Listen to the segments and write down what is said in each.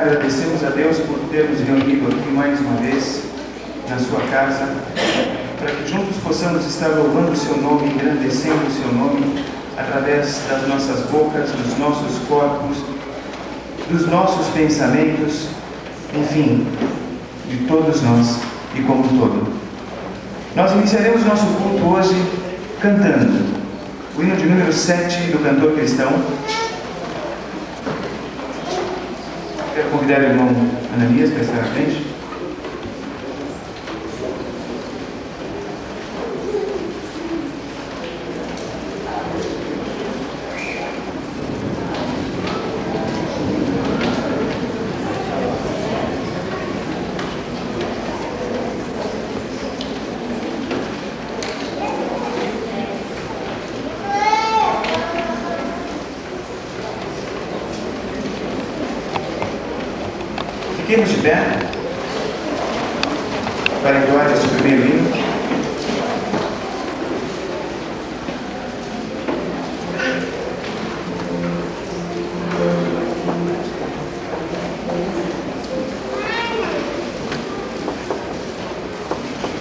agradecemos a Deus por ter nos reunido aqui mais uma vez na sua casa, para que juntos possamos estar louvando o seu nome, engrandecendo o seu nome, através das nossas bocas, dos nossos corpos, dos nossos pensamentos, enfim, de todos nós e como um todo. Nós iniciaremos nosso culto hoje cantando o hino de número 7 do cantor cristão. Quero convidar o irmão Ananias para estar à frente. Fiquemos de pé para entoar este primeiro hino.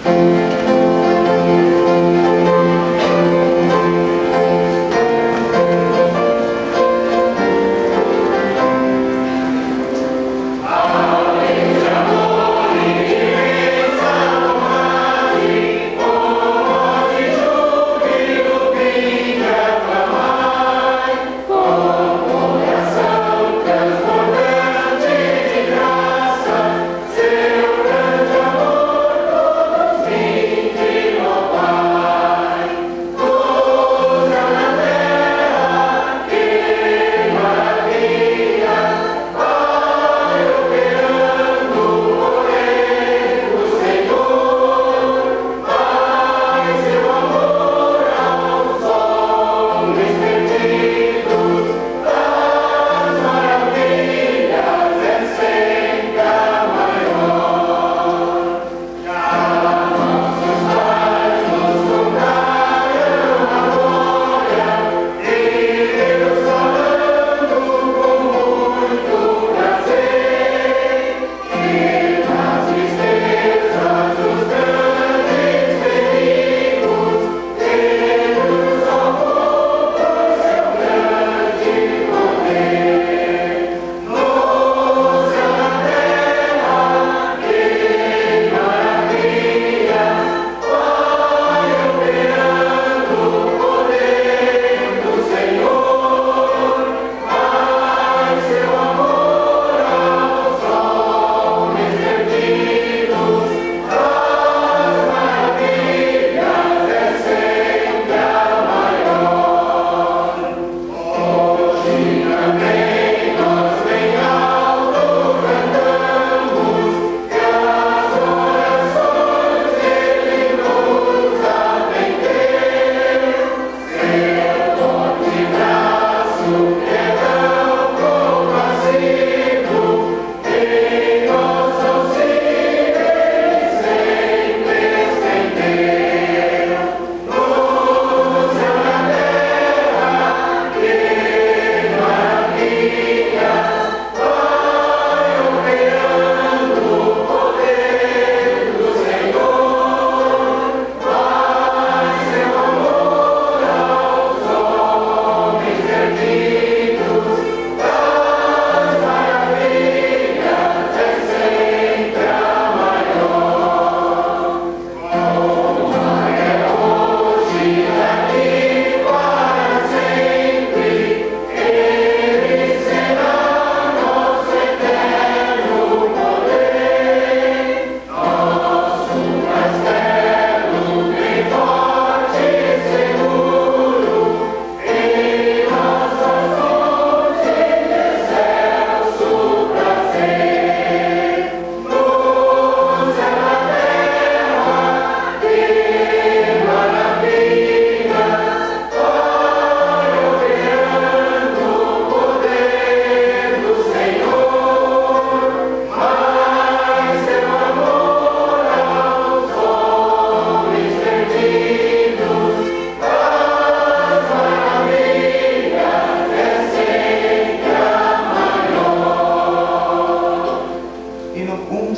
Aleluia.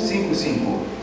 155.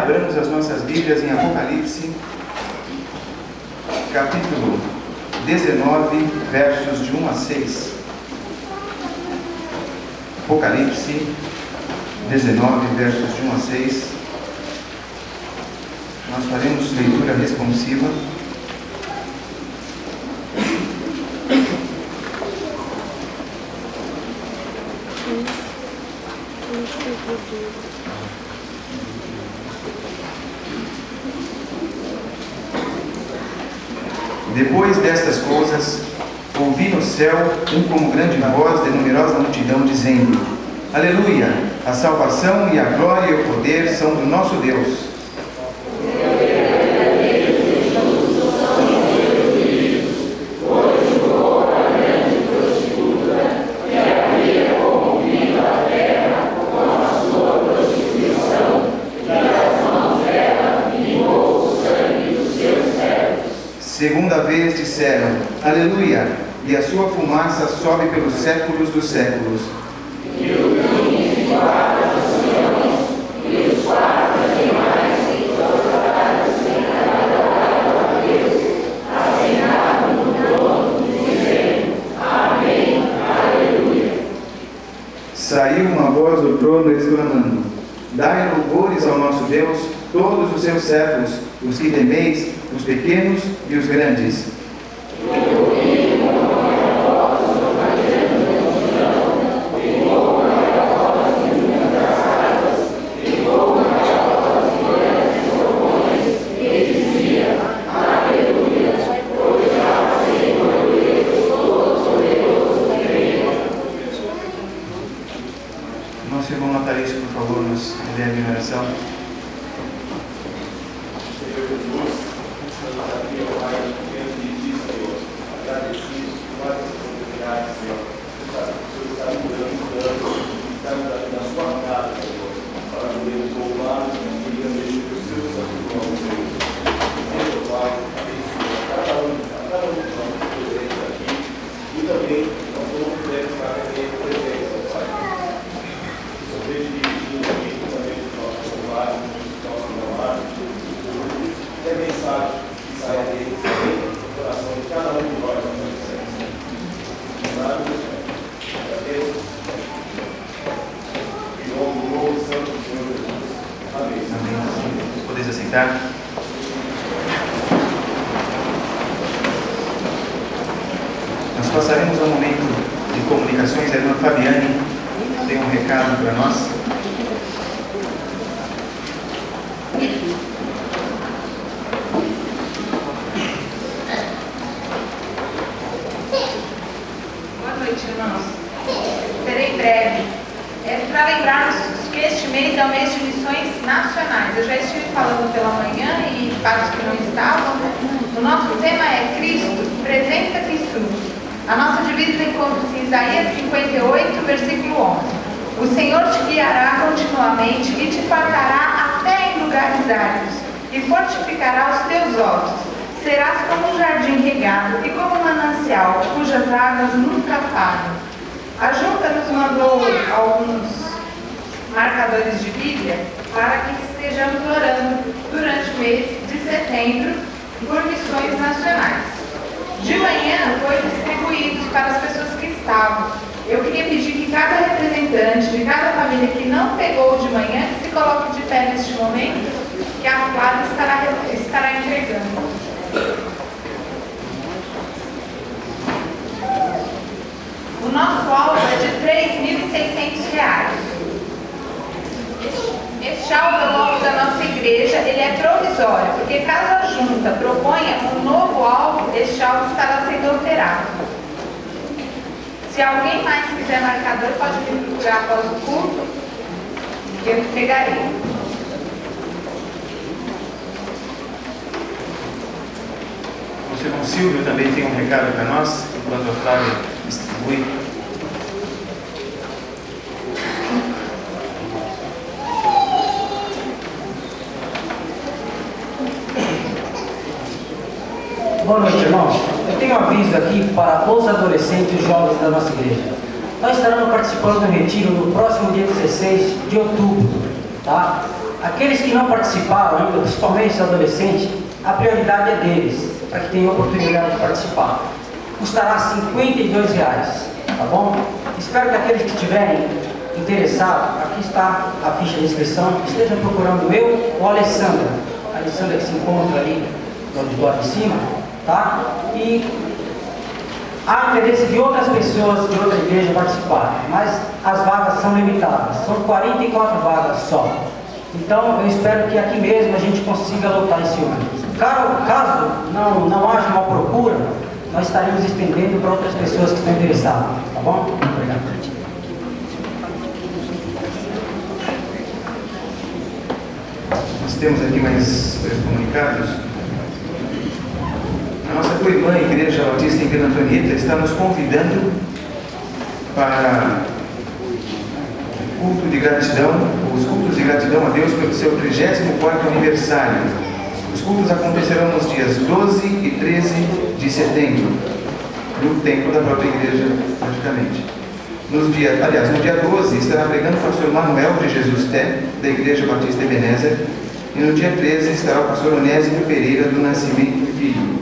Abramos as nossas Bíblias em Apocalipse, capítulo 19, versos de 1 a 6. Apocalipse 19, versos de 1 a 6. Nós faremos leitura responsiva. Depois destas coisas, ouvi no céu como grande voz de numerosa multidão, dizendo: Aleluia! A salvação e a glória e o poder são do nosso Deus. Segunda vez disseram: Aleluia! E a sua fumaça sobe pelos séculos dos séculos. E o caminho guarda os leões, e os quatro animais, e todas as adoraram a Deus, assentados no trono, dizendo: Amém, Aleluia. Saiu uma voz do trono exclamando: Dai louvores ao nosso Deus, todos os seus servos, os que temeis, os pequenos e os grandes. se o irmão Natalício, por favor, nos leve em oração. Senhor Jesus, estamos aqui, ó Pai, diante de Ti, Senhor, agradecidos por mais essa oportunidade, Senhor. O Senhor está estamos aqui na Sua casa, Senhor, para podermos louvar e também o Seu santo nome, Senhor. Senhor, Pai, abençoa cada um de nós presentes aqui e também nós não pudermos estar aqui presentes, Pai. Eu vejo dirigindo aqui também os nossos celulares, os nossos namorados, e a mensagem que sai dele também do coração de cada um de nós, Deus, em nome do novo santo Senhor Jesus. Amém. Amém. Podeis aceitar? Nós passaremos um momento de comunicações. A irmã Fabiane tem um recado para nós. Boa noite, irmãos. Serei breve. Para lembrarmos que este mês é o mês de missões nacionais. Eu já estive falando pela manhã e para os que não estavam, o nosso tema é Cristo, presença Cristo. A nossa divisa encontra-se em Isaías 58, versículo 11. O Senhor te guiará continuamente e te fartará até em lugares áridos e fortificará os teus ossos. Serás como um jardim regado e como um manancial, cujas águas nunca param. A Junta nos mandou alguns marcadores de Bíblia para que estejamos orando durante o mês de setembro por missões nacionais. De manhã foi distribuídos para as pessoas que estavam. Eu queria pedir que cada representante de cada família que não pegou de manhã, que se coloque de pé neste momento, que a Flávia estará entregando. O nosso alvo é de R$3.600. Este alvo é o alvo da nossa igreja, ele é provisório, porque caso a junta proponha um novo alvo, este alvo estará sendo alterado. Se alguém mais quiser marcador, pode vir procurar após o culto, que eu pegarei. O irmão Silvio também tem um recado para nós, enquanto a Flávia distribui. Boa noite, irmãos. Eu tenho um aviso aqui para os adolescentes e os jovens da nossa igreja. Nós estaremos participando do retiro no próximo dia 16 de outubro, tá? Aqueles que não participaram ainda, principalmente os adolescentes, a prioridade é deles, para que tenham oportunidade de participar. Custará R$52, tá bom? Espero que aqueles que estiverem interessados, aqui está a ficha de inscrição, estejam procurando eu ou a Alessandra. A Alessandra que se encontra ali no auditório de cima, tá? E há interesse de outras pessoas de outra igreja participarem, mas as vagas são limitadas, são 44 vagas só. Então eu espero que aqui mesmo a gente consiga lotar esse ônibus. Caso não haja uma procura, nós estaremos estendendo para outras pessoas que estão interessadas, tá bom? Obrigado. Nós temos aqui mais comunicados. A nossa co-irmã, a Igreja Batista em Vila Antonieta, está nos convidando para o culto de gratidão, os cultos de gratidão a Deus pelo seu 34º aniversário. Os cultos acontecerão nos dias 12 e 13 de setembro, no templo da própria igreja, praticamente. No dia 12 estará pregando o pastor Manuel de Jesus Té, da Igreja Batista Ebenezer, e no dia 13 estará o pastor Onésimo Pereira do Nascimento Filho.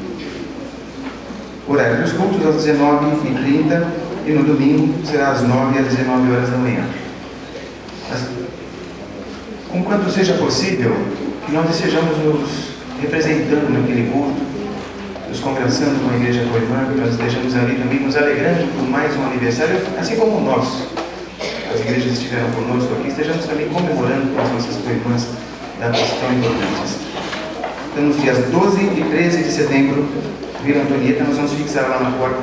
Horário dos cultos às 19h30 e no domingo será às 9 às 19 horas da manhã. Conquanto seja possível, que nós estejamos nos representando naquele culto, nos conversando com a igreja co-irmã, que nós estejamos ali também nos alegrando por mais um aniversário, assim como nós, as igrejas estiveram conosco aqui, estejamos também comemorando com as nossas co-irmãs datas tão importantes. Então, nos dias 12 e 13 de setembro, Vila Antonieta, nós vamos fixar lá na porta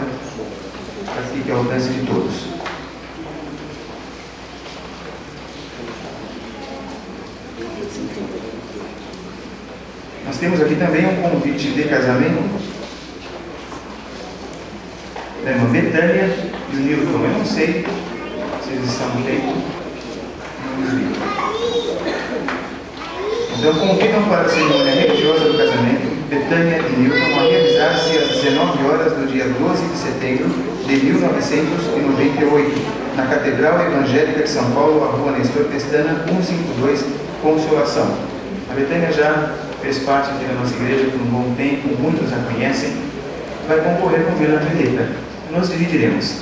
para que fique ao alcance de todos. temos aqui também um convite de casamento da irmã Betânia e o Newton. Eu não sei se eles estão no tempo. Não os vi. Então, convidam para a cerimônia religiosa do casamento Betânia e Newton a realizar-se às 19 horas do dia 12 de setembro de 1998, na Catedral Evangélica de São Paulo, a Rua Nestor Pestana, 152, Consolação. A Betânia já fez parte aqui da nossa igreja por um bom tempo, muitos a conhecem, vai concorrer com Vila Angelita. Nós dividiremos.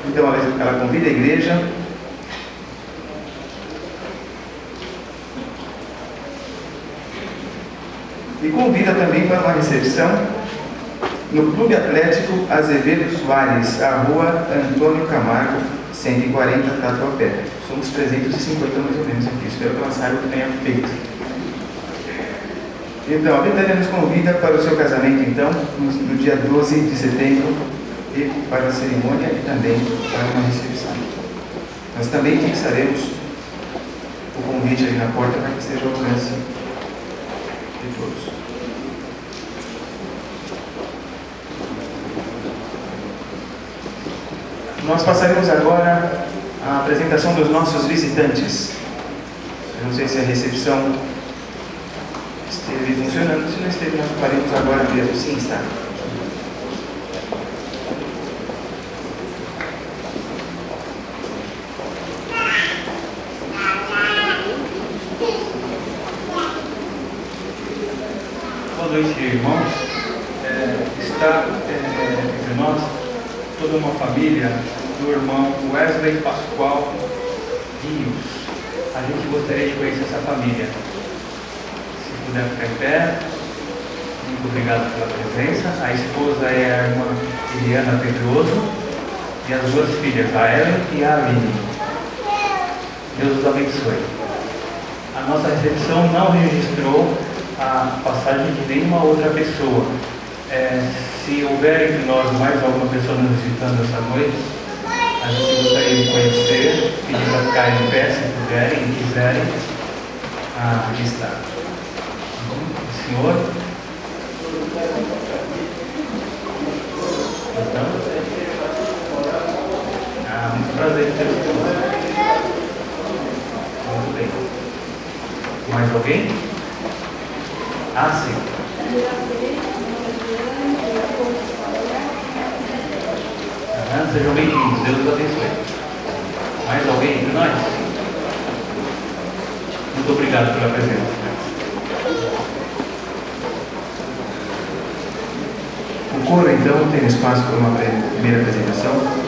Então, ela convida a igreja e convida também para uma recepção no Clube Atlético Azevedo Soares, a Rua Antônio Camargo, 140, Tatuapé. Somos 350 mais ou menos aqui. Espero que ela saiba o que tenha feito. Então, a Betânia nos convida para o seu casamento, então, no dia 12 de setembro, e para a cerimônia e também para uma recepção. Nós também fixaremos o convite ali na porta para que esteja ao alcance de todos. Nós passaremos agora à apresentação dos nossos visitantes. Eu não sei se a recepção esteve funcionando. Se não esteve, nós faremos agora mesmo. Sim, está. Boa noite, irmãos. Está entre nós toda uma família do irmão Wesley Pascoal Rios. A gente gostaria de conhecer essa família. Se puder ficar em pé, muito obrigado pela presença. A esposa é a irmã Eliana Pedroso e as duas filhas, a Ellen e a Aline. Deus os abençoe. A nossa recepção não registrou a passagem de nenhuma outra pessoa. Se houver entre nós mais alguma pessoa nos visitando essa noite, a gente gostaria de conhecer, pedir para ficarem em pé, se puderem e quiserem. Aqui está. O senhor? Então? Muito prazer em ter você. Muito bem. Mais alguém? Sim. Sejam bem-vindos, Deus os abençoe. Mais alguém entre nós? Muito obrigado pela presença. O coro, então, tem espaço para uma primeira apresentação.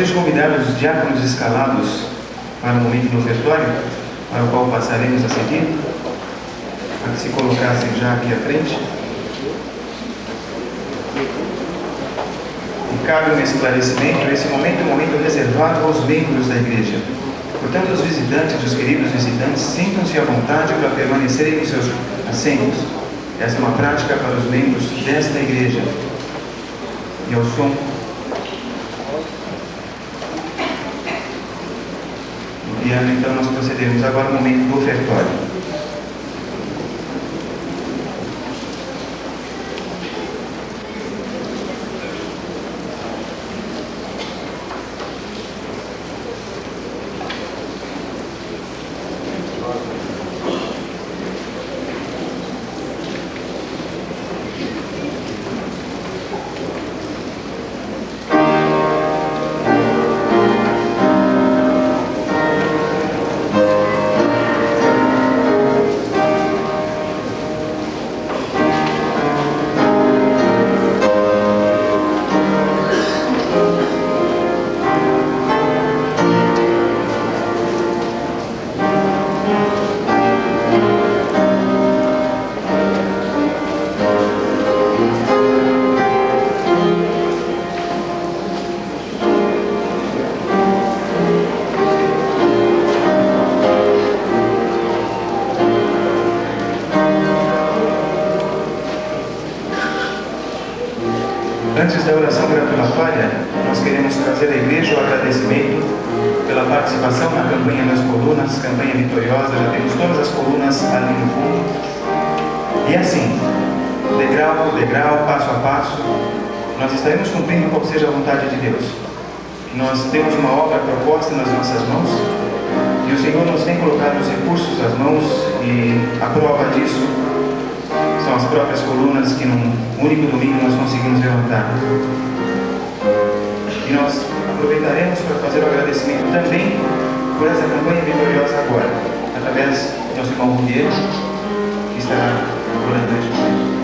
desejo convidar os diáconos escalados para o momento do ofertório, para o qual passaremos a seguir, para que se colocassem já aqui à frente. E cabe um esclarecimento: esse momento é um momento reservado aos membros da igreja. Portanto, os visitantes, os queridos visitantes, sintam-se à vontade para permanecerem nos seus assentos. Essa é uma prática para os membros desta igreja. E ao som do piano, então, nós procederemos agora ao momento do ofertório. Antes da oração gratulatória, nós queremos trazer à igreja o agradecimento pela participação na campanha das colunas, campanha vitoriosa. Já temos todas as colunas ali no fundo. E assim, degrau por degrau, passo a passo, nós estaremos cumprindo qual seja a vontade de Deus. Nós temos uma obra proposta nas nossas mãos e o Senhor nos tem colocado os recursos às mãos, e a prova disso são as próprias colunas que num único domingo nós conseguimos levantar. E nós aproveitaremos para fazer o agradecimento também por essa campanha vitoriosa agora, através do nosso irmão Rubieiro, que estará orando neste momento.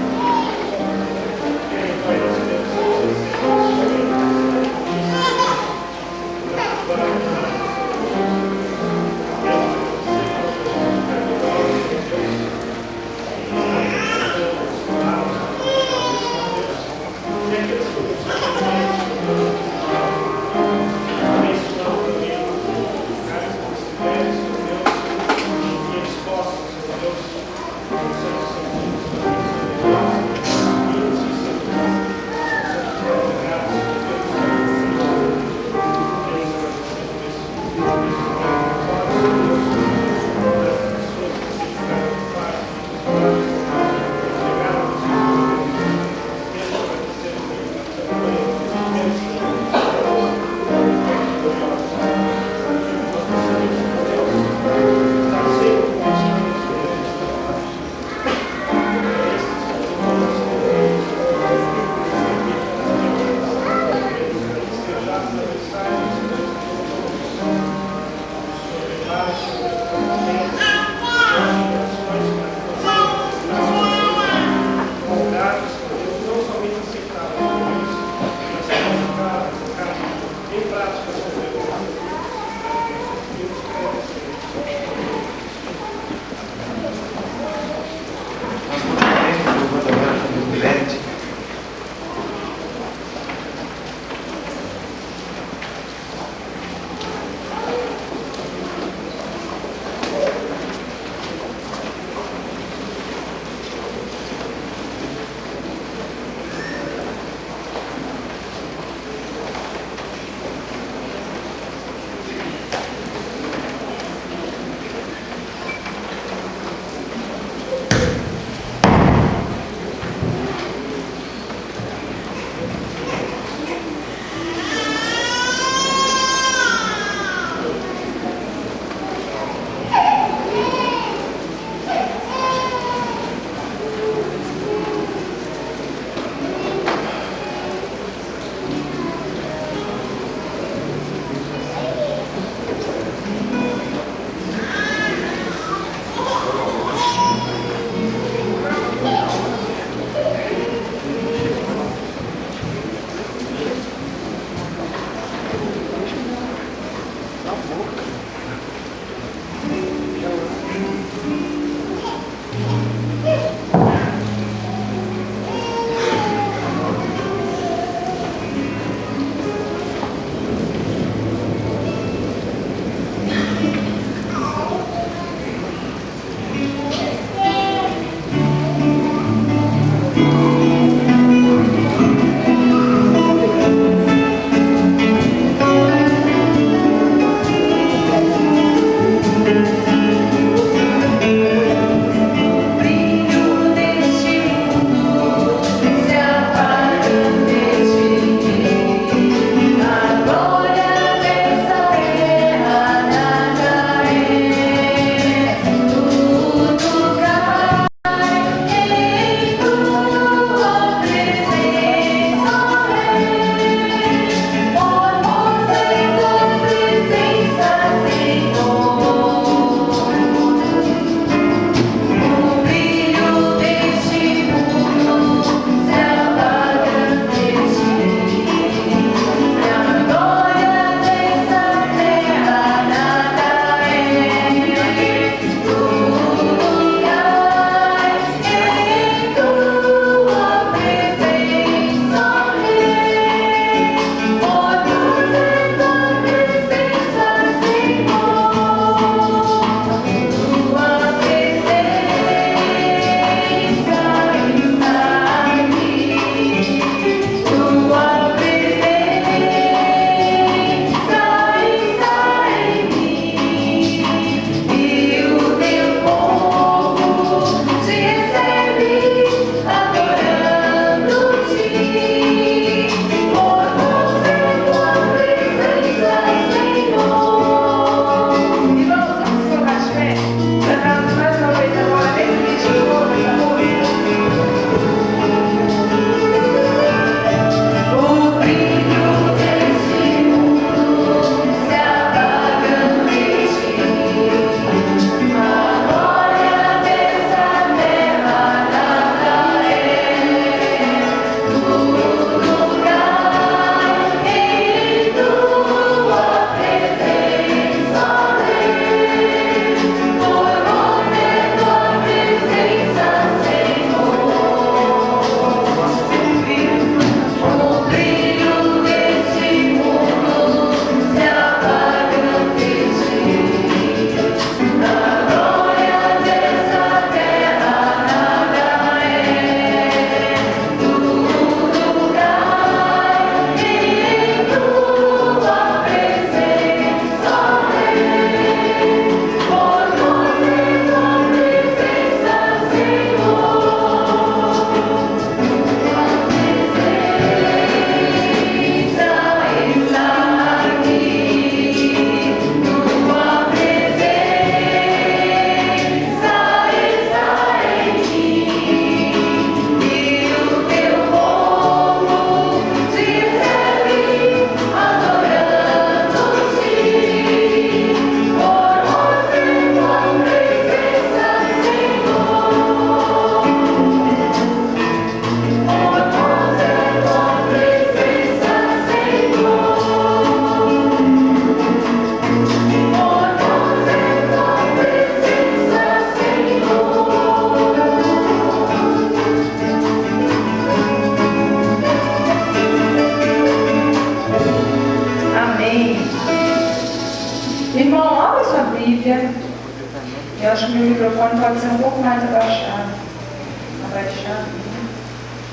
Eu acho que meu microfone pode ser um pouco mais abaixado,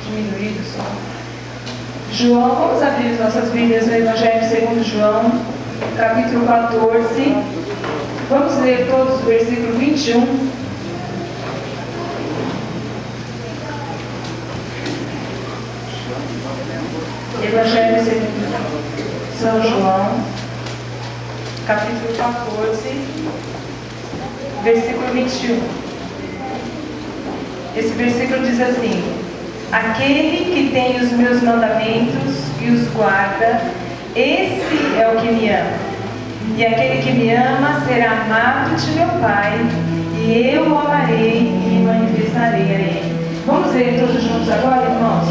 diminuído só. João, vamos abrir as nossas Bíblias no Evangelho segundo João, capítulo 14. Vamos ler todos o versículo 21. Evangelho segundo São João, capítulo 14, versículo 21. Esse versículo diz assim: aquele que tem os meus mandamentos e os guarda, esse é o que me ama. E aquele que me ama será amado de meu Pai, e eu o amarei e me manifestarei a ele. Vamos ler todos juntos agora, irmãos?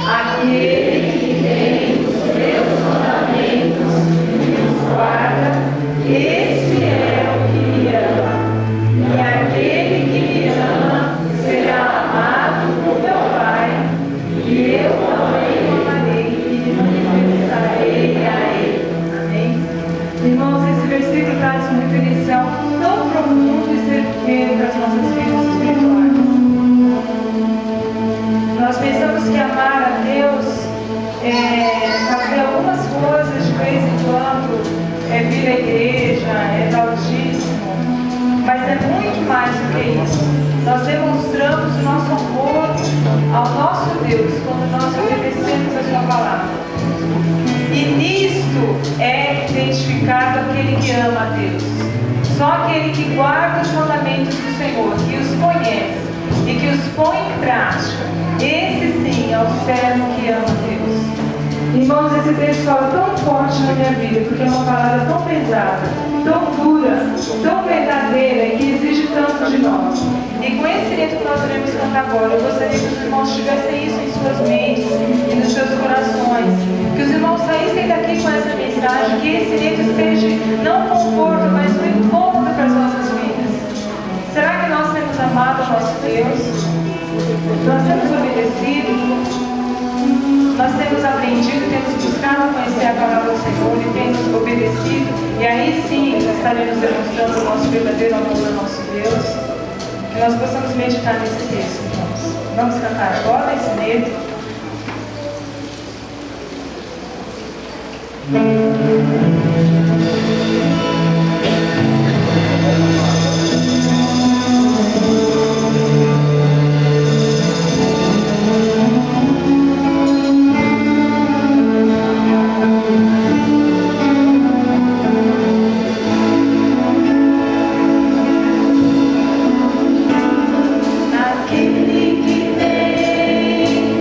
Aquele que tem os meus mandamentos e os guarda, esse é o que me ama. E aquele que me ama será amado por meu Pai, e eu também o amarei e me manifestarei a ele. Amém? Irmãos, esse versículo traz uma referencial tão profunda e certeira para as nossas vidas espirituais. Nós pensamos que amar a Deus é fazer algumas coisas de vez em quando, é vir à igreja, é dar o dízimo, mas é muito mais do que isso. Nós demonstramos o nosso amor ao nosso Deus quando nós obedecemos a sua palavra. E nisto é identificado aquele que ama a Deus. Só aquele que guarda os mandamentos do Senhor, que os conhece e que os põe em prática, esse sim é o servo que ama a Deus. Irmãos, esse texto fala tão forte na minha vida, porque é uma palavra tão pesada, tão dura, tão verdadeira e que exige tanto de nós. E com esse livro que nós iremos cantar agora, eu gostaria que os irmãos tivessem isso em suas mentes e nos seus corações. Que os irmãos saíssem daqui com essa mensagem, que esse livro seja não um conforto, mas um encontro para as nossas vidas. Será que nós temos amado o nosso Deus? Nós temos obedecido? Nós temos aprendido, temos buscado conhecer a palavra do Senhor e temos obedecido, e aí sim estaremos demonstrando o nosso verdadeiro amor ao nosso Deus. Que nós possamos meditar nesse texto, irmãos. Vamos cantar agora esse medo.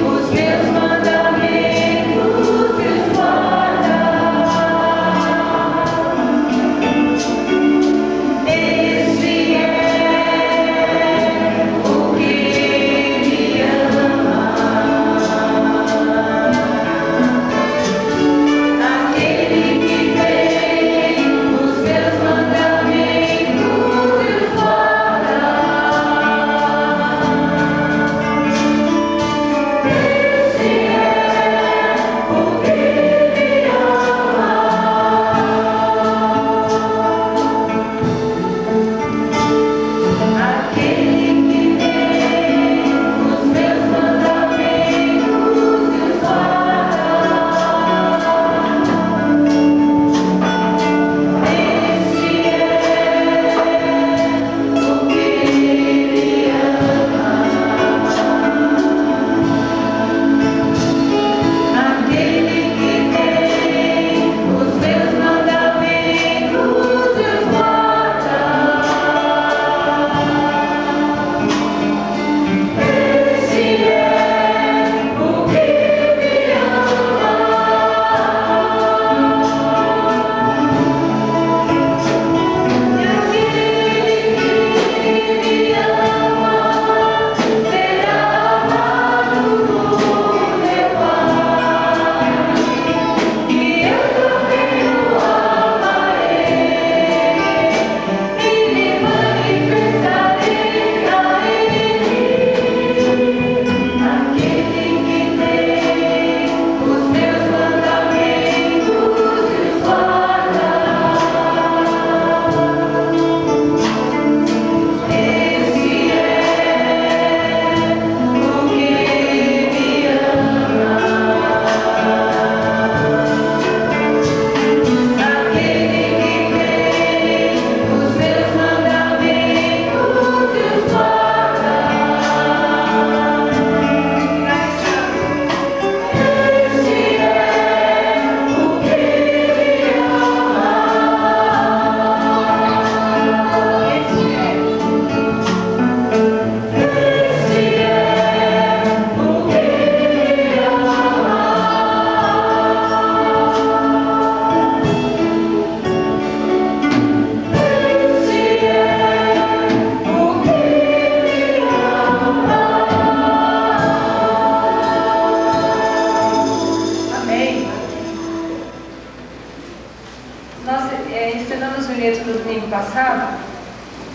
Os meus mandamentos e os guarda.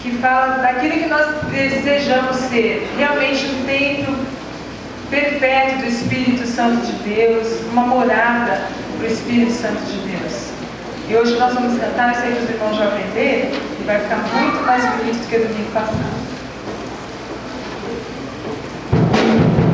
que fala daquilo que nós desejamos ser, realmente um templo perpétuo do Espírito Santo de Deus, uma morada para o Espírito Santo de Deus. E hoje nós vamos cantar, eu sei que os irmãos já aprenderam, e vai ficar muito mais bonito do que domingo passado. Thank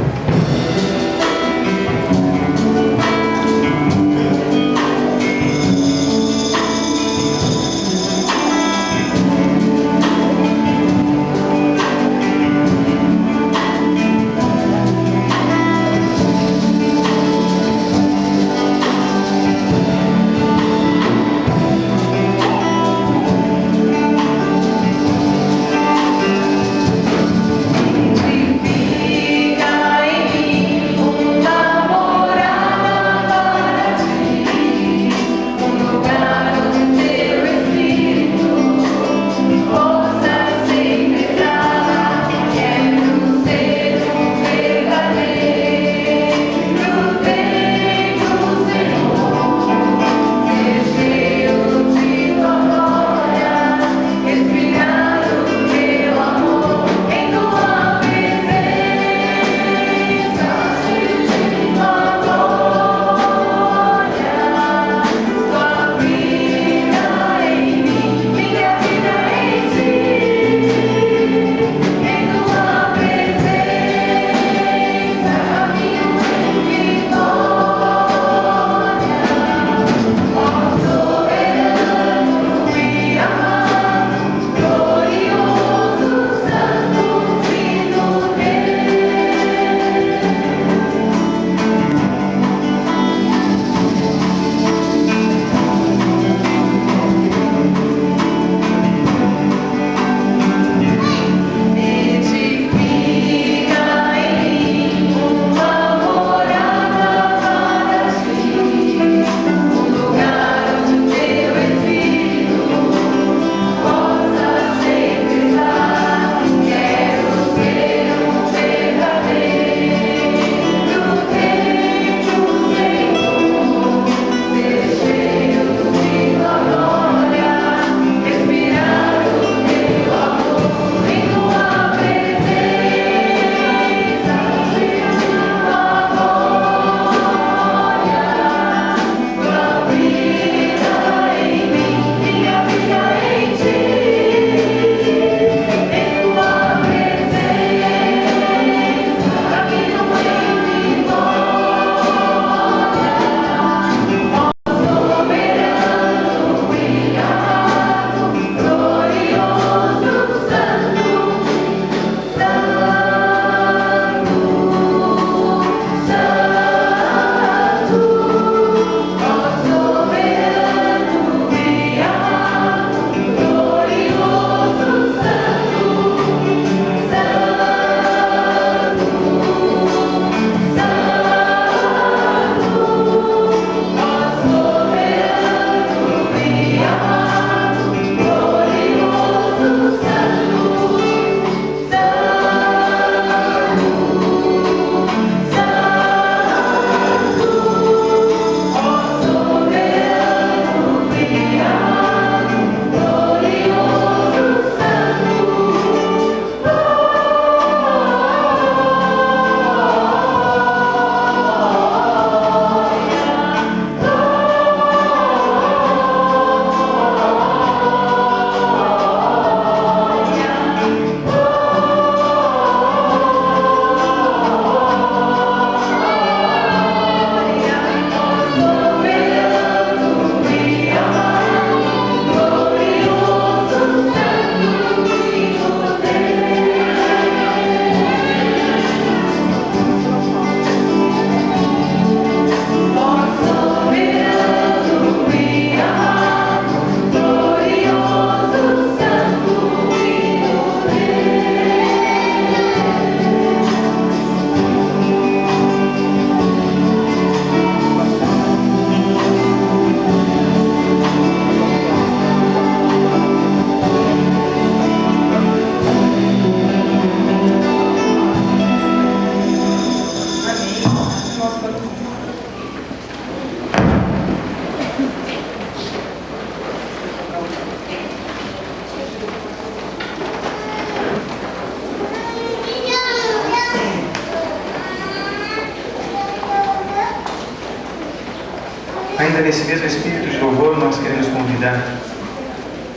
ainda nesse mesmo espírito de louvor, nós queremos convidar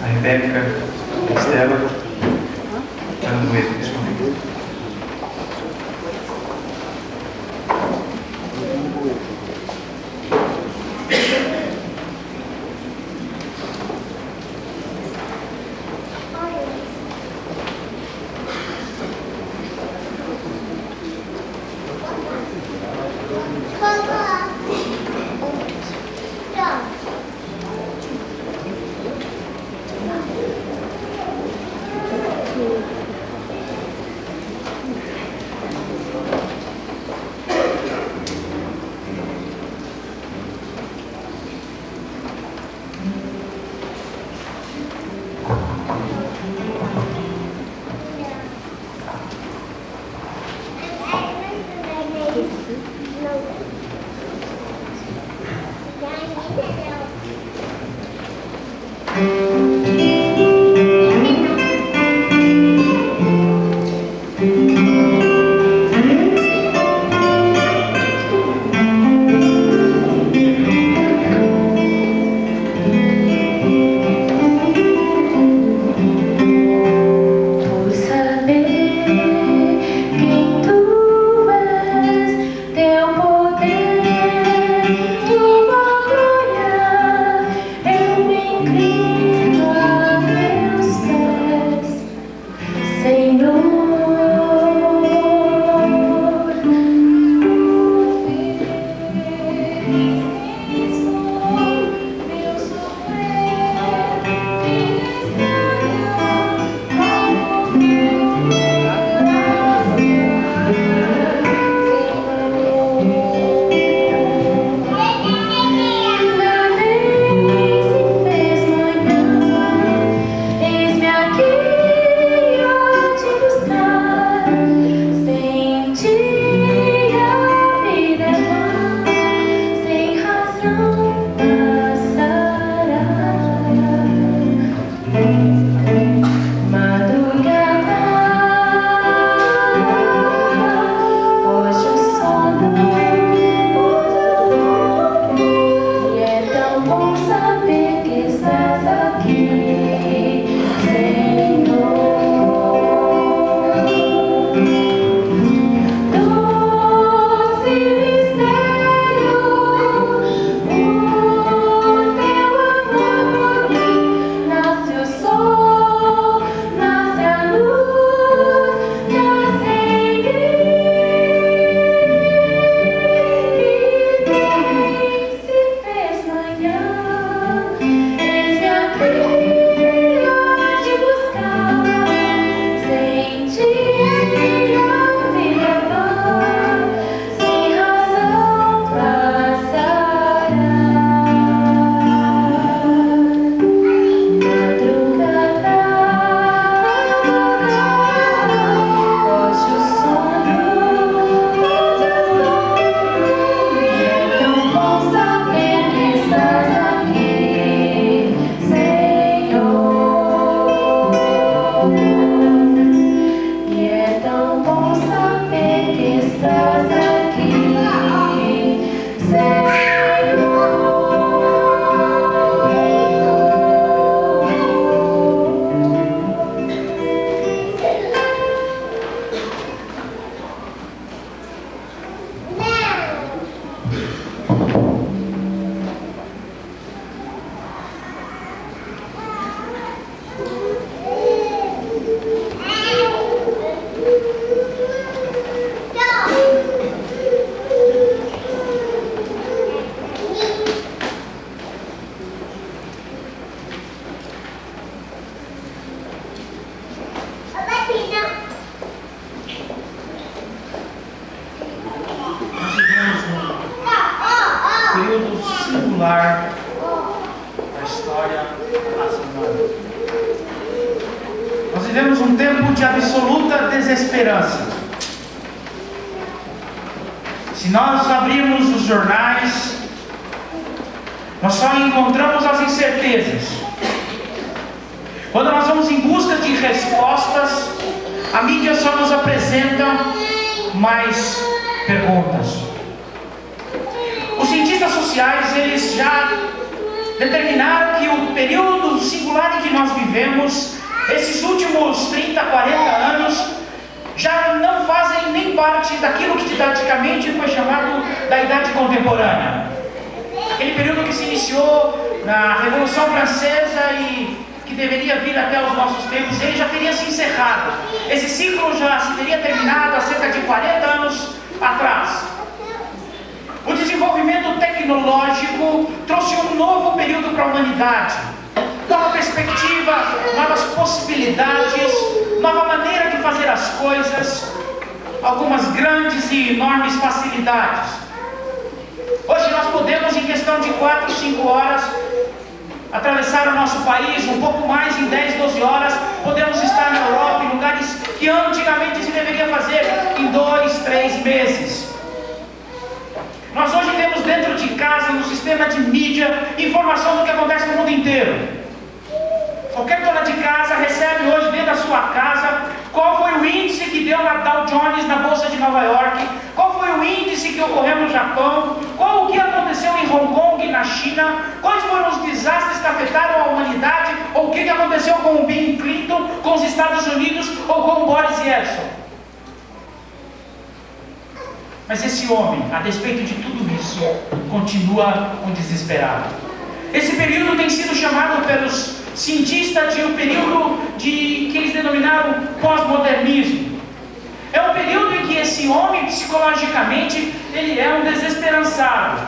a Rebeca e a Estela para um dueto nesse momento. singular da história nacional. Nós vivemos um tempo de absoluta desesperança. Se nós abrirmos os jornais, nós só encontramos as incertezas. Quando nós vamos em busca de respostas, a mídia só nos apresenta mais perguntas. O cientista cientistas sociais, eles já determinaram que o período singular em que nós vivemos, esses últimos 30, 40 anos, já não fazem nem parte daquilo que didaticamente foi chamado da Idade Contemporânea. Aquele período que se iniciou na Revolução Francesa e que deveria vir até os nossos tempos, ele já teria se encerrado. Esse ciclo já se teria terminado há cerca de 40 anos atrás. O desenvolvimento tecnológico trouxe um novo período para a humanidade. Nova perspectiva, novas possibilidades, nova maneira de fazer as coisas, algumas grandes e enormes facilidades. Hoje nós podemos, em questão de 4, 5 horas, atravessar o nosso país, um pouco mais, em 10, 12 horas, podemos estar na Europa, em lugares que antigamente se deveria fazer em 2, 3 meses. Nós hoje temos dentro de casa, no sistema de mídia, informação do que acontece no mundo inteiro. Qualquer dona de casa recebe hoje dentro da sua casa qual foi o índice que deu na Dow Jones na Bolsa de Nova York, qual foi o índice que ocorreu no Japão, qual o que aconteceu em Hong Kong, na China, quais foram os desastres que afetaram a humanidade, ou o que aconteceu com o Bill Clinton, com os Estados Unidos, ou com o Boris Yeltsin. Mas esse homem, a despeito de tudo isso, continua um desesperado. Esse período tem sido chamado pelos cientistas de um período que eles denominaram pós-modernismo. É um período em que esse homem, psicologicamente, ele é um desesperançado.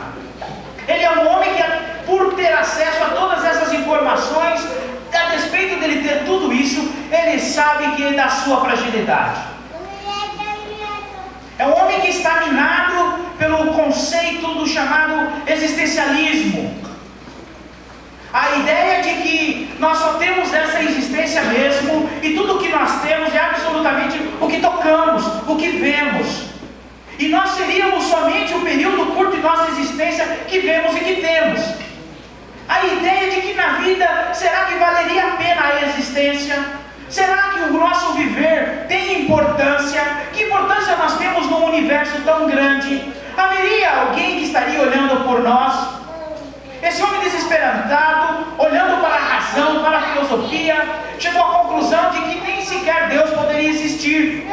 Ele é um homem que, por ter acesso a todas essas informações, a despeito dele ter tudo isso, ele sabe que é da sua fragilidade. É um homem que está minado pelo conceito do chamado existencialismo. A ideia de que nós só temos essa existência mesmo, e tudo o que nós temos é absolutamente o que tocamos, o que vemos. E nós seríamos somente o período curto de nossa existência que vemos e que temos. A ideia de que na vida, será que valeria a pena a existência? Será que o nosso viver tem importância? Que importância nós temos num universo tão grande? Haveria alguém que estaria olhando por nós? Esse homem desesperado, olhando para a razão, para a filosofia, chegou à conclusão de que nem sequer Deus poderia existir.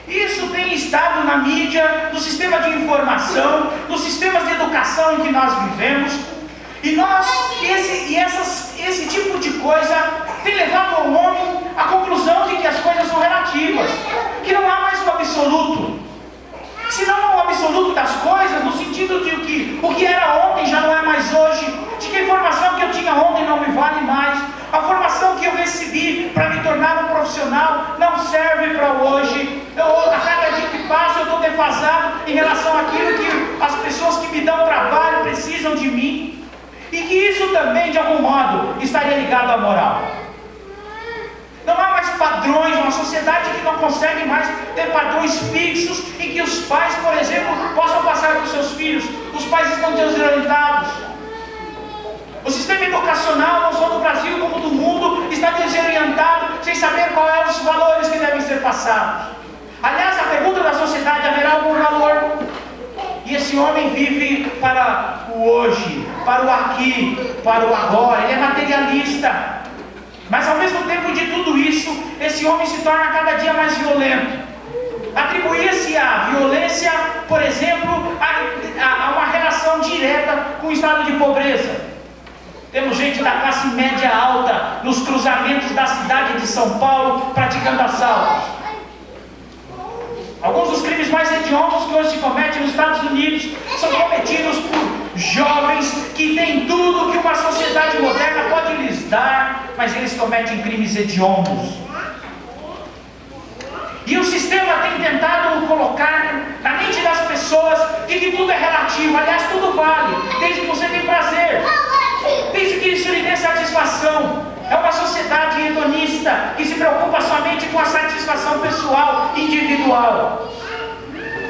Isso tem estado na mídia, no sistema de informação, nos sistemas de educação em que nós vivemos. E esse tipo de coisa tem levado ao homem à conclusão de que as coisas são relativas, que não há mais o absoluto. Se não há o absoluto das coisas, no sentido de que o que era ontem já não é mais hoje, de que a informação que eu tinha ontem não me vale mais, a formação que eu recebi para me tornar um profissional não serve para hoje. A cada dia que passa eu estou defasado em relação àquilo que as pessoas que me dão trabalho precisam de mim. E que isso também, de algum modo, estaria ligado à moral. Não há mais padrões, uma sociedade que não consegue mais ter padrões fixos em que os pais, por exemplo, possam passar para os seus filhos. Os pais estão desorientados. O sistema educacional, não só do Brasil como do mundo, está desorientado, sem saber quais são os valores que devem ser passados. Aliás, a pergunta da sociedade: haverá algum valor? E esse homem vive para o hoje, para o aqui, para o agora. Ele é materialista. Mas ao mesmo tempo de tudo isso, esse homem se torna cada dia mais violento. Atribuía-se a violência, por exemplo, a uma relação direta com o estado de pobreza. Temos gente da classe média alta nos cruzamentos da cidade de São Paulo praticando assaltos. Alguns dos crimes mais hediondos que hoje se cometem nos Estados Unidos são cometidos por jovens que têm tudo que uma sociedade moderna pode lhes dar, mas eles cometem crimes hediondos. E o sistema tem tentado colocar na mente das pessoas que tudo é relativo. Aliás, tudo vale, desde que você tenha prazer, desde que isso lhe dê satisfação. É uma sociedade hedonista que se preocupa somente com a satisfação pessoal, individual.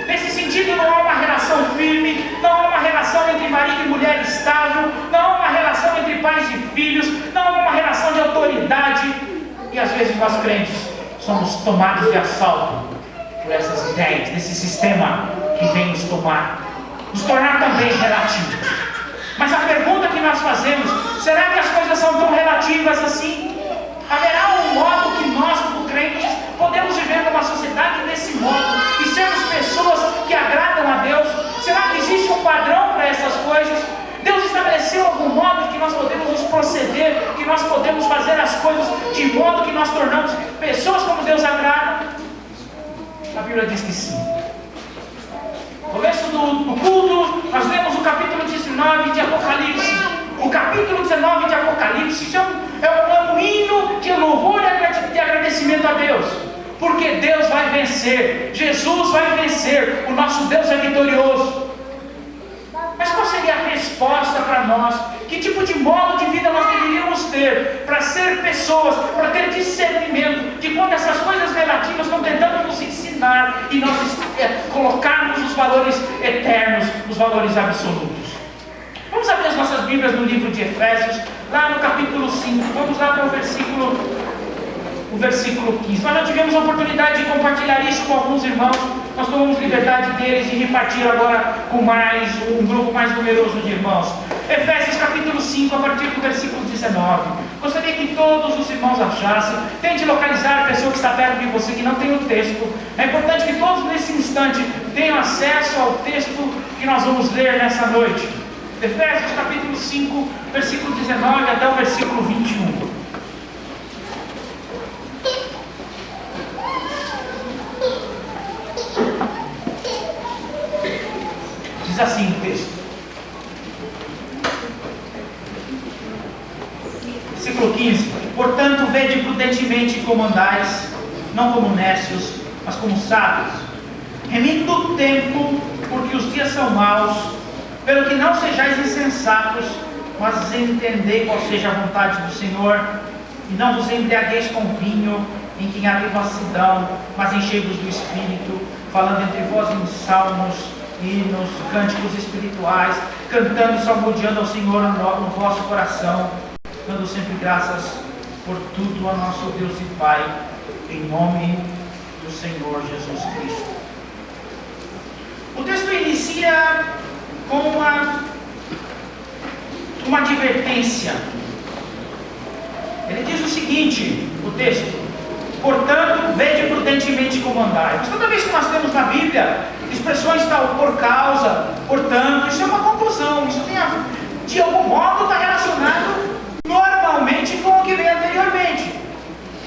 Nesse sentido, não há uma relação firme, não há uma relação entre marido e mulher estável, não há uma relação entre pais e filhos, não há uma relação de autoridade. E às vezes nós crentes somos tomados de assalto por essas ideias, desse sistema que vem nos tomar. nos tornar também relativos. Mas a pergunta que nós fazemos, será que as coisas são tão relativas assim? Haverá um modo que nós, como crentes, podemos viver numa sociedade desse modo e sermos pessoas que agradam a Deus? Será que existe um padrão para essas coisas? Deus estabeleceu algum modo que nós podemos nos proceder, que nós podemos fazer as coisas de modo que nós tornamos pessoas como Deus agrada? A Bíblia diz que sim. No começo do culto, nós lemos o capítulo 19 de Apocalipse. O capítulo 19 de Apocalipse, isso é um hino de louvor e de agradecimento a Deus. Porque Deus vai vencer, Jesus vai vencer, o nosso Deus é vitorioso. Mas qual seria a resposta para nós? Que tipo de modo de vida nós deveríamos ter para ser pessoas, para ter discernimento de quando essas coisas relativas estão tentando nos ensinar e nós colocarmos os valores eternos, os valores absolutos? Vamos abrir as nossas Bíblias no livro de Efésios, lá no capítulo 5, vamos lá para o versículo 15. Nós já tivemos a oportunidade de compartilhar isso com alguns irmãos, nós tomamos liberdade deles de repartir agora com mais um grupo mais numeroso de irmãos. Efésios capítulo 5, a partir do versículo 19. Gostaria que todos os irmãos achassem. Tente localizar a pessoa que está perto de você, que não tem o texto. É importante que todos nesse instante tenham acesso ao texto que nós vamos ler nessa noite. Efésios capítulo 5, versículo 19 até o versículo 21. Diz assim o texto. Versículo 15. Portanto, vede prudentemente como andais, não como nécios, mas como sábios, remindo o tempo, porque os dias são maus. Pelo que não sejais insensatos, mas entendei qual seja a vontade do Senhor, e não vos embriagueis com vinho, em que há devassidão, mas enchei-vos do Espírito, falando entre vós em salmos, hinos, cânticos espirituais, cantando e salmodiando ao Senhor no vosso coração, dando sempre graças por tudo a nosso Deus e Pai, em nome do Senhor Jesus Cristo. O texto inicia com uma advertência. Ele diz o seguinte, o texto: portanto, vede prudentemente como andai. Mas toda vez que nós temos na Bíblia expressões tal, por causa, portanto, isso é uma conclusão, isso tem de algum modo está relacionado normalmente com o que vem anteriormente.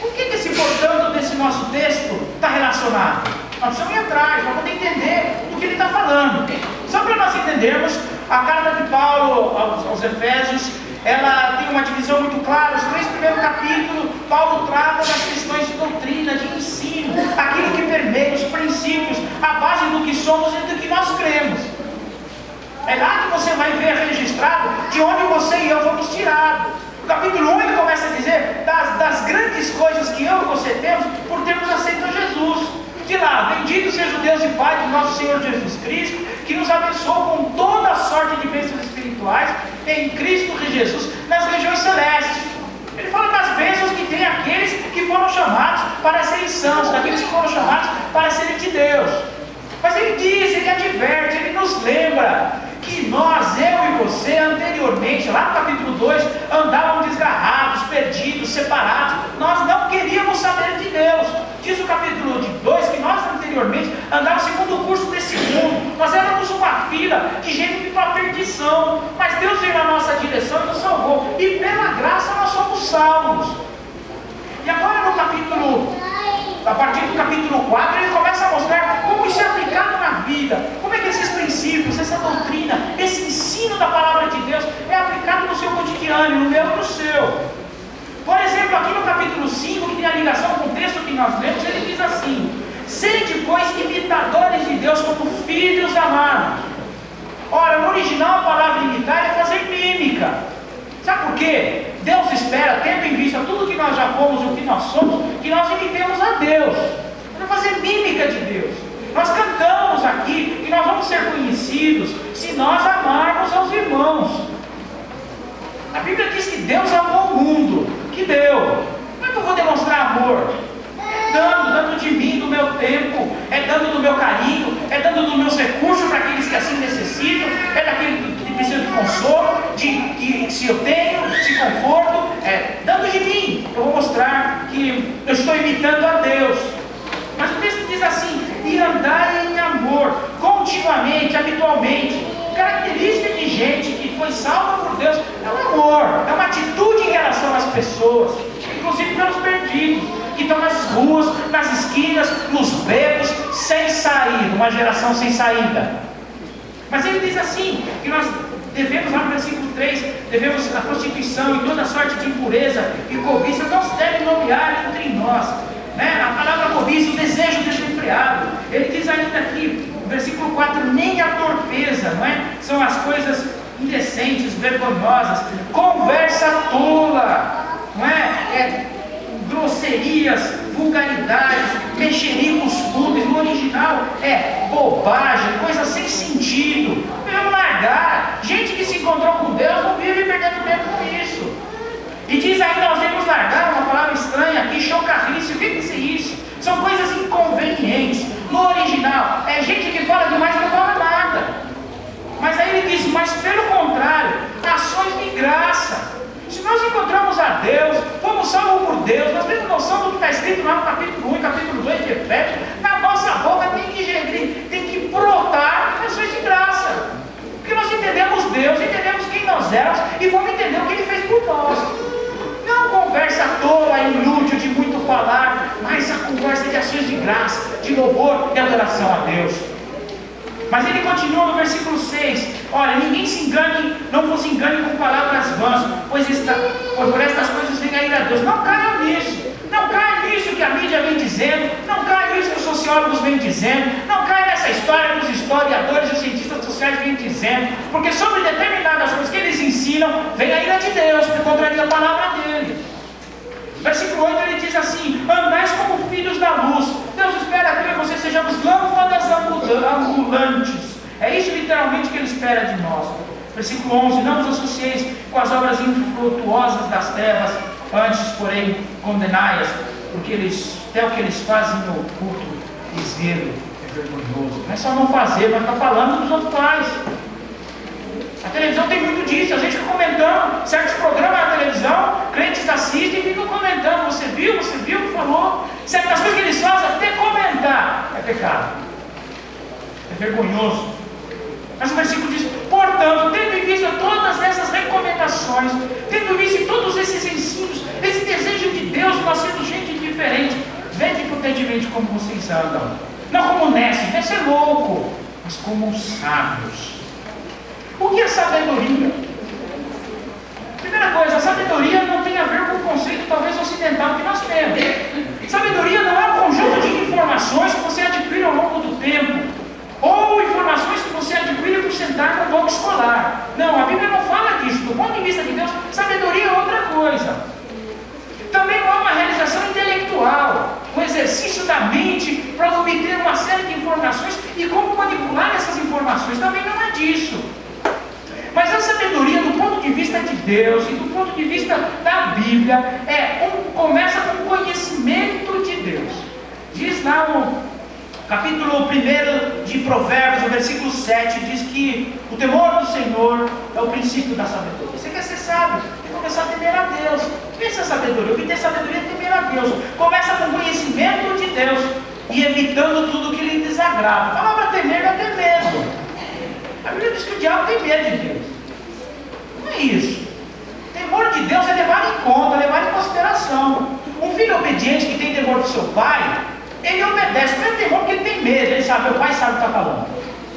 O que esse portanto desse nosso texto está relacionado? Nós precisamos ir atrás, para poder entender do que ele está falando. Só para nós entendermos, a carta de Paulo aos Efésios, ela tem uma divisão muito clara. Os 3 primeiros capítulos, Paulo trata das questões de doutrina, de ensino, aquilo que permeia os princípios, a base do que somos e do que nós cremos. É lá que você vai ver registrado de onde você e eu fomos tirados. No capítulo 1 ele começa a dizer das grandes coisas que eu e você temos por termos aceito a Jesus. De lá, bendito seja o Deus e Pai do nosso Senhor Jesus Cristo, que nos abençoou com toda a sorte de bênçãos espirituais em Cristo Jesus nas regiões celestes. Ele fala das bênçãos que tem aqueles que foram chamados para serem santos, daqueles que foram chamados para serem de Deus. Mas ele diz, ele adverte, ele nos lembra que nós, eu e você, anteriormente, lá no capítulo 2, andávamos desgarrados, perdidos, separados. Nós não queríamos saber de Deus. Diz o capítulo 2 que nós anteriormente andávamos segundo o curso desse mundo. Nós éramos uma fila que gente para a perdição. Mas Deus veio na nossa direção e nos salvou. E pela graça nós somos salvos. E agora no capítulo, a partir do capítulo 4, ele começa a mostrar como isso é aplicado na vida. Como é que esses princípios, essa doutrina, esse ensino da palavra de Deus é aplicado no seu cotidiano, no meu e no seu. Por exemplo, aqui no capítulo 5, que tem a ligação com o texto que nós lemos, ele diz assim: sede, pois, imitadores de Deus como filhos amados. Ora, no original a palavra imitar é fazer mímica. Sabe por quê? Deus espera, tendo em vista tudo que nós já fomos e o que nós somos, que nós imitemos a Deus. Para fazer mímica de Deus. Nós cantamos aqui que nós vamos ser conhecidos se nós amarmos aos irmãos. A Bíblia diz que Deus amou o mundo. Que deu. Como é que eu vou demonstrar amor? É dando de mim, do meu tempo, é dando do meu carinho, é dando dos meus recursos para aqueles que assim necessitam. se eu tenho, se conforto, dando de mim. Eu vou mostrar que eu estou imitando a Deus. Mas o texto diz assim: e andai em amor, continuamente, habitualmente. Característica de gente que foi salva por Deus é o amor, é uma atitude em relação às pessoas, inclusive pelos perdidos, que estão nas ruas, nas esquinas, nos becos, sem sair, uma geração sem saída. Mas ele diz assim, que nós devemos, lá no versículo 3, devemos a prostituição e toda sorte de impureza e cobiça não se deve nomear entre nós. A palavra cobiça, o desejo desenfreado. Ele diz ainda aqui, no versículo 4, nem a torpeza, não é? São as coisas indecentes, vergonhosas, conversa tola, não é? Grosserias, vulgaridades, mexericos fúteis. No original é bobagem, coisa sem sentido. Devemos largar. Gente que se encontrou com Deus não vive perdendo tempo com isso. E diz ainda, nós devemos largar, uma palavra estranha aqui, chocarrice. O que quer dizer isso? São coisas inconvenientes. No original, é gente que fala demais e não fala nada. Mas aí ele diz, mas pelo contrário, ações de graça. Se nós encontramos a Deus, fomos salvos por Deus, nós temos noção do que está escrito lá no capítulo 1 e capítulo 2 de Efésios, na nossa boca tem que brotar ações de graça. Porque nós entendemos Deus, entendemos quem nós éramos e vamos entender o que Ele fez por nós. Não conversa tola, inútil, de muito falar, mas a conversa de ações de graça, de louvor e adoração a Deus. Mas ele continua no versículo 6, olha, ninguém se engane, não vos engane com palavras vãs, pois por estas coisas vem a ira a Deus. Não caia nisso, não caia nisso que a mídia vem dizendo, não caia nisso que os sociólogos vêm dizendo, não caia nessa história que os historiadores e os cientistas sociais vêm dizendo, porque sobre determinadas coisas que eles ensinam, vem a ira de Deus, que contraria a palavra dele. Versículo 8 ele diz assim, andais como filhos da luz. Deus espera que vocês sejamos lâmpadas ambulantes. É isso literalmente que Ele espera de nós. Versículo 11, não vos associeis com as obras infrutuosas das trevas, antes porém condenai-as, porque até o que eles fazem no oculto, lhes vê-lo é vergonhoso. Não é só não fazer, mas está falando dos outros pais. A televisão tem muito disso, a gente fica comentando certos programas na televisão, crentes assistem e ficam comentando, você viu, falou. Certas coisas que eles fazem, até comentar, é pecado, é vergonhoso. Mas o versículo diz, portanto, tendo em vista todas essas recomendações, tendo em vista todos esses ensinos, esse desejo de Deus, nós sendo gente diferente, vede prudentemente como vocês andam, não como necios, é louco, mas como sábios. O que é sabedoria? Primeira coisa, a sabedoria não tem a ver com o conceito talvez ocidental que nós temos. Sabedoria não é um conjunto de informações que você adquire ao longo do tempo, ou informações que você adquire por sentar no banco escolar. Não, a Bíblia não fala disso. Do ponto de vista de Deus, sabedoria é outra coisa. Também não é uma realização intelectual, um exercício da mente para obter uma série de informações e como manipular essas informações. Também não é disso. Mas a sabedoria, do ponto de vista de Deus e do ponto de vista da Bíblia, começa com o conhecimento de Deus. Diz lá no capítulo 1 de Provérbios, no versículo 7, diz que o temor do Senhor é o princípio da sabedoria. Você quer ser sábio, tem que começar a temer a Deus. Pensa a sabedoria, obter sabedoria é temer a Deus. Começa com o conhecimento de Deus e evitando tudo que lhe desagrada. A palavra temer é ter medo. A Bíblia diz que o diabo tem medo de Deus. Não é isso. Temor de Deus é levar em conta, levar em consideração. Um filho obediente que tem temor do seu pai, ele obedece. Não é temor porque ele tem medo. Ele sabe, meu pai sabe o que está falando.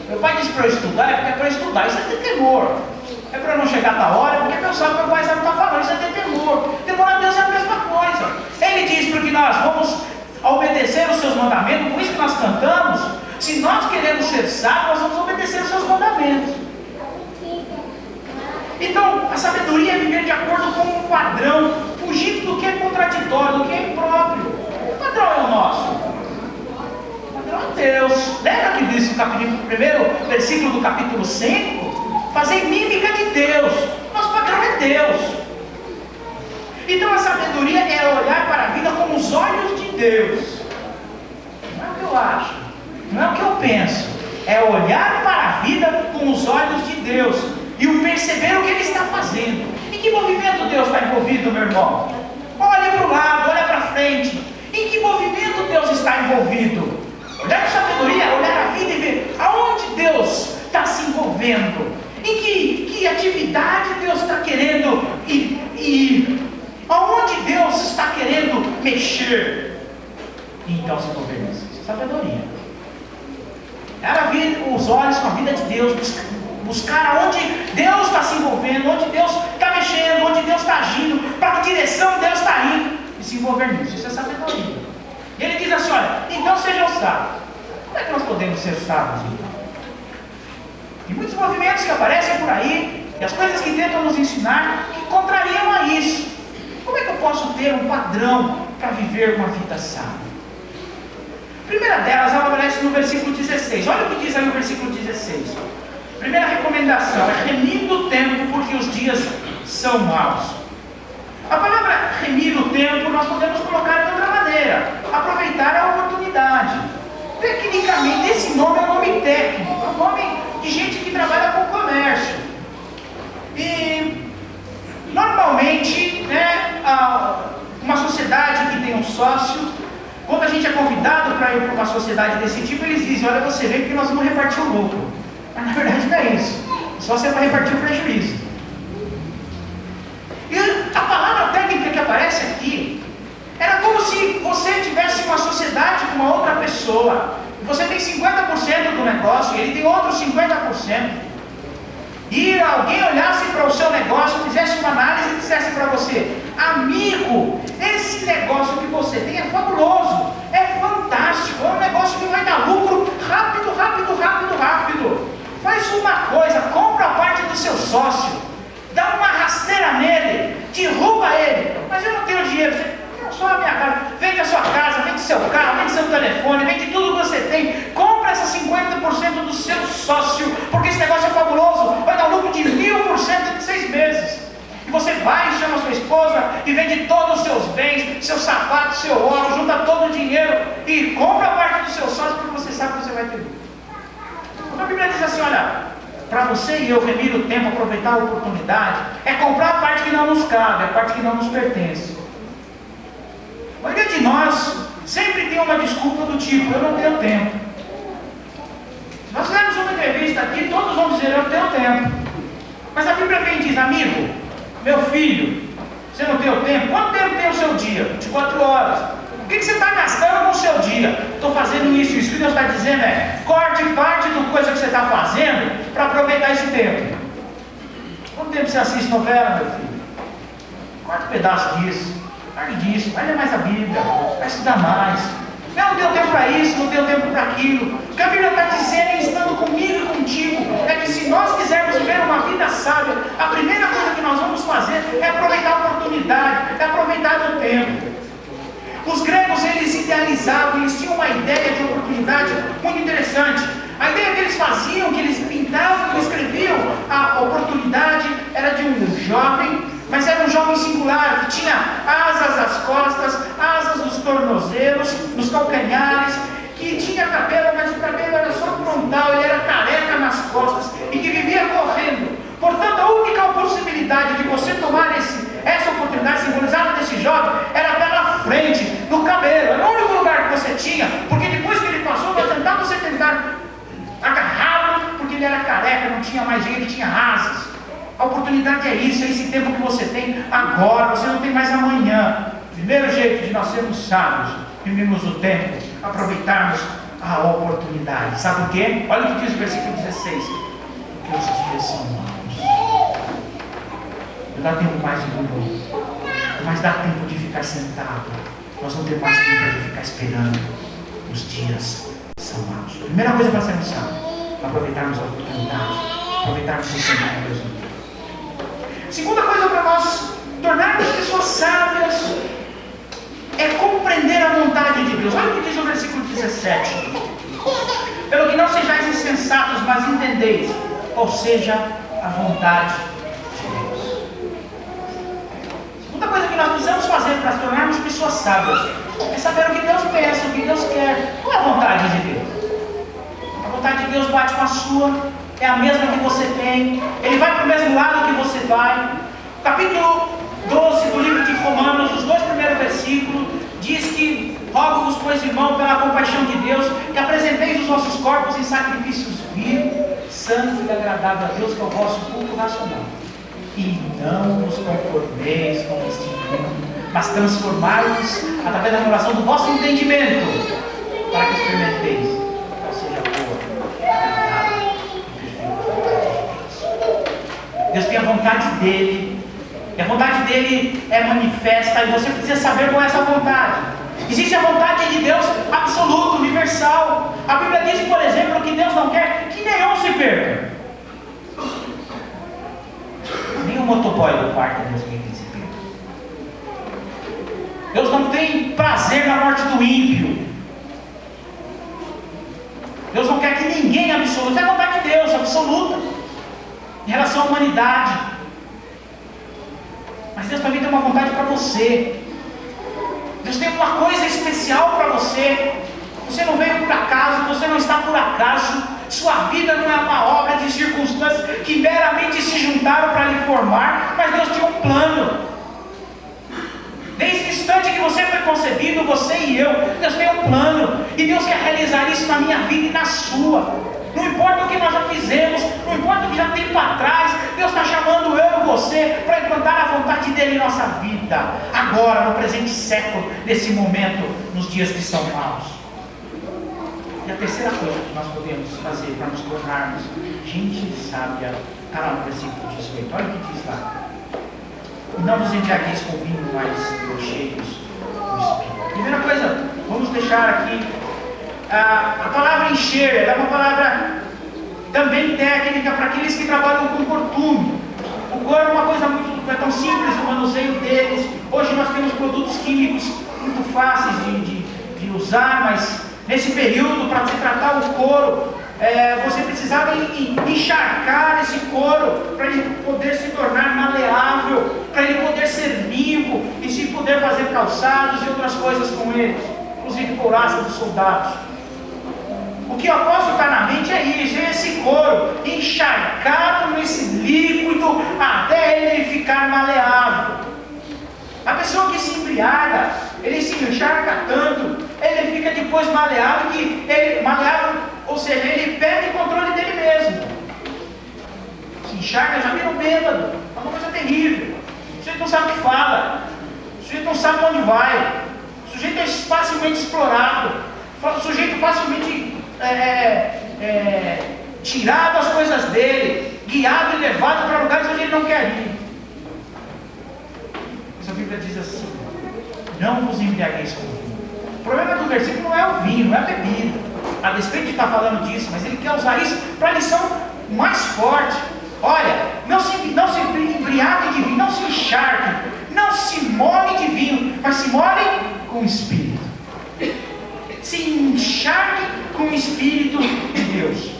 Meu pai disse para eu estudar, é porque é para eu estudar. Isso é ter temor. É para eu não chegar na hora, porque meu pai sabe o que está falando. Isso é ter temor. Temor a Deus é a mesma coisa. Ele diz para que nós vamos obedecer os seus mandamentos, por isso que nós cantamos. Se nós queremos ser sábios, nós vamos obedecer os seus mandamentos. Então, a sabedoria é viver de acordo com um padrão, fugindo do que é contraditório, do que é impróprio. O padrão é o nosso. O padrão é Deus. Lembra que diz no primeiro versículo do capítulo 5? Fazer mímica de Deus. Nosso padrão é Deus. Então, a sabedoria é olhar para a vida com os olhos de Deus. Não é o que eu acho. Não é o que eu penso, é olhar para a vida com os olhos de Deus e o perceber o que Ele está fazendo. E que movimento Deus está envolvido, meu irmão? Olha para o lado, olha para frente. Em que movimento Deus está envolvido? Olhar com sabedoria, olhar a vida e ver aonde Deus está se envolvendo. Em que atividade Deus está querendo ir. Aonde Deus está querendo mexer. E então se envolver nisso. Sabedoria. Era vir os olhos com a vida de Deus, buscar aonde Deus está se envolvendo, onde Deus está mexendo, onde Deus está agindo, para que direção Deus está indo, e se envolver nisso. Isso é sabedoria. E ele diz assim, olha, então sejam sábios. Como é que nós podemos ser sábios, então? Tem muitos movimentos que aparecem por aí, e as coisas que tentam nos ensinar, que contrariam a isso. Como é que eu posso ter um padrão para viver uma vida sábia? A primeira delas, ela aparece no versículo 16. Olha o que diz aí no versículo 16. Primeira recomendação é remir o tempo, porque os dias são maus. A palavra remir o tempo nós podemos colocar de outra maneira: aproveitar a oportunidade. Tecnicamente, esse nome é um nome técnico, é um nome de gente que trabalha com comércio. E normalmente, uma sociedade que tem um sócio, quando a gente é convidado para ir para uma sociedade desse tipo, eles dizem: olha, você vem porque nós vamos repartir o lucro. Mas na verdade não é isso. Só você vai repartir o prejuízo. E a palavra técnica que aparece aqui era como se você tivesse uma sociedade com uma outra pessoa. Você tem 50% do negócio e ele tem outros 50%. E alguém olhasse para o seu negócio, fizesse uma análise e dissesse para você: amigo, esse negócio que você tem é fabuloso, é fantástico, é um negócio que vai dar lucro rápido, rápido, rápido, rápido. Faz uma coisa, compra a parte do seu sócio, dá uma rasteira nele, derruba ele. Mas eu não tenho dinheiro. Não, só a minha casa. Vende a sua casa, vende seu carro, vende seu telefone, vende tudo que você tem. Compra essa 50% do seu sócio, porque esse negócio é fabuloso. Vai dar um lucro de 1000% em 6 meses. E você vai e chama sua esposa e vende todos os seus bens, seu sapato, seu ouro, junta todo o dinheiro e compra a parte do seu sócio, porque você sabe que você vai ter lucro. A Bíblia diz assim: olha, para você e eu remir o tempo, aproveitar a oportunidade, é comprar a parte que não nos cabe, a parte que não nos pertence. A maioria de nós sempre tem uma desculpa do tipo: eu não tenho tempo. Se nós fizermos uma entrevista aqui, todos vão dizer: eu tenho tempo. Mas a Bíblia vem e diz: amigo, meu filho, você não tem o tempo? Quanto tempo tem o seu dia? 24 horas. O que você está gastando com o seu dia? Estou fazendo isso. Isso que Deus está dizendo é: corte parte do coisa que você está fazendo para aproveitar esse tempo. Quanto tempo você assiste novela, meu filho? Corta um pedaço disso, largue disso, vai ler mais a Bíblia, vai estudar mais. Eu não tenho tempo para isso, não tenho tempo para aquilo. O que a Bíblia está dizendo, estando comigo e contigo, é que se nós quisermos viver uma vida sábia, a primeira coisa que nós vamos fazer é aproveitar a oportunidade, é aproveitar o tempo. Os gregos, eles idealizavam, eles tinham uma ideia de oportunidade muito interessante. A ideia que eles faziam, que eles pintavam, que eles escreviam, a oportunidade era de um jovem, mas era um jovem singular, que tinha asas às costas, asas nos tornozelos, nos calcanhares, que tinha cabelo, mas o cabelo era só frontal, ele era careca nas costas e que vivia correndo. Portanto, a única possibilidade de você tomar essa oportunidade simbolizada desse jovem era pela frente, no cabelo. Era o único lugar que você tinha, porque depois que ele passou, vai tentar você tentar agarrá-lo, porque ele era careca, não tinha mais jeito, ele tinha asas. A oportunidade é isso, é esse tempo que você tem agora, você não tem mais amanhã. O primeiro jeito de nós sermos sábios, vivermos o tempo, aproveitarmos a oportunidade. Sabe por quê? Olha o que diz o versículo 16: porque os dias são maus. Não dá tempo mais de mudar, mas dá tempo de ficar sentado. Nós não temos mais tempo de ficar esperando. Os dias são maus. Primeira coisa para sermos sábios: aproveitarmos a oportunidade, aproveitarmos o tempo que Deus nos deu. Segunda coisa para nós tornarmos pessoas sábias é compreender a vontade de Deus. Olha o que diz o versículo 17: pelo que não sejais insensatos, mas entendeis, ou seja, a vontade de Deus. Segunda coisa que nós precisamos fazer para nos tornarmos pessoas sábias é saber o que Deus pensa, o que Deus quer. Qual é a vontade de Deus? A vontade de Deus bate com a sua, é a mesma que você tem, Ele vai para o mesmo lado que você vai. Capítulo 12 do livro de Romanos, os 2 primeiros versículos, diz que rogo-vos, pois, irmão, pela compaixão de Deus, que apresenteis os vossos corpos em sacrifícios vivos, santos e agradável a Deus, que é o vosso culto racional. E não vos conformeis com este mundo, mas transformai-vos através da renovação do vosso entendimento, para que experimenteis qual seja a boa, agradável e perfeita vontade de Deus. Deus tem a vontade dele, e a vontade dele é manifesta, e você precisa saber qual é essa vontade. Existe a vontade de Deus absoluta, universal. A Bíblia diz, por exemplo, que Deus não quer que nenhum se perca. Nem o motoboy do quarto Deus quer que se perca. Deus não tem prazer na morte do ímpio. Deus não quer que ninguém absoluto. É a vontade de Deus absoluta em relação à humanidade. Mas Deus também tem uma vontade para você. Deus tem uma coisa especial para você. Você não veio por acaso, você não está por acaso. Sua vida não é uma obra de circunstâncias que meramente se juntaram para lhe formar, mas Deus tinha um plano. Desde o instante que você foi concebido, você e eu, Deus tem um plano. E Deus quer realizar isso na minha vida e na sua. Não importa o que nós já fizemos, não importa o que já tem para trás, Deus está chamando eu e você para implantar a vontade dele em nossa vida, agora, no presente século, nesse momento, nos dias que são maus. E a terceira coisa que nós podemos fazer para nos tornarmos gente sábia, está lá no versículo 18, olha o que diz lá. Não vos embriagueis com vinho, mas cheios do Espírito. Primeira coisa, vamos deixar aqui a palavra encher, é uma palavra também técnica para aqueles que trabalham com cortume. O couro é uma coisa muito, é tão simples o manuseio deles. Hoje nós temos produtos químicos muito fáceis de usar, mas nesse período, para se tratar o couro, você precisava encharcar esse couro para ele poder se tornar maleável, para ele poder ser limpo e se poder fazer calçados e outras coisas com ele, inclusive couraça dos soldados. O que eu posso estar na mente é isso, é esse couro encharcado nesse líquido até ele ficar maleável. A pessoa que se embriaga, ele se encharca tanto, ele fica depois maleável, ou seja, ele perde o controle dele mesmo. Se encharca, já vira um bêbado, é uma coisa terrível. O sujeito não sabe o que fala, o sujeito não sabe para onde vai, o sujeito é facilmente explorado, o sujeito facilmente tirado as coisas dele, guiado e levado para lugares onde ele não quer ir. Mas a Bíblia diz assim: não vos embriagueis com vinho. O problema do versículo não é o vinho, não é a bebida. A despeito de estar falando disso, mas ele quer usar isso para a lição mais forte. Olha, não se embriague de vinho, não se encharque, não se molhe de vinho, mas se molhe com o Espírito. Se encharque com o Espírito de Deus.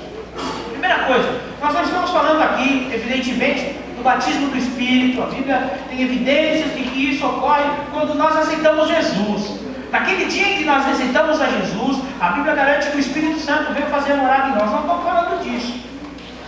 Primeira coisa, nós não estamos falando aqui, evidentemente, do batismo do Espírito. A Bíblia tem evidências de que isso ocorre quando nós aceitamos Jesus. Naquele dia em que nós aceitamos a Jesus, a Bíblia garante que o Espírito Santo veio fazer morada em nós. Não estamos falando disso.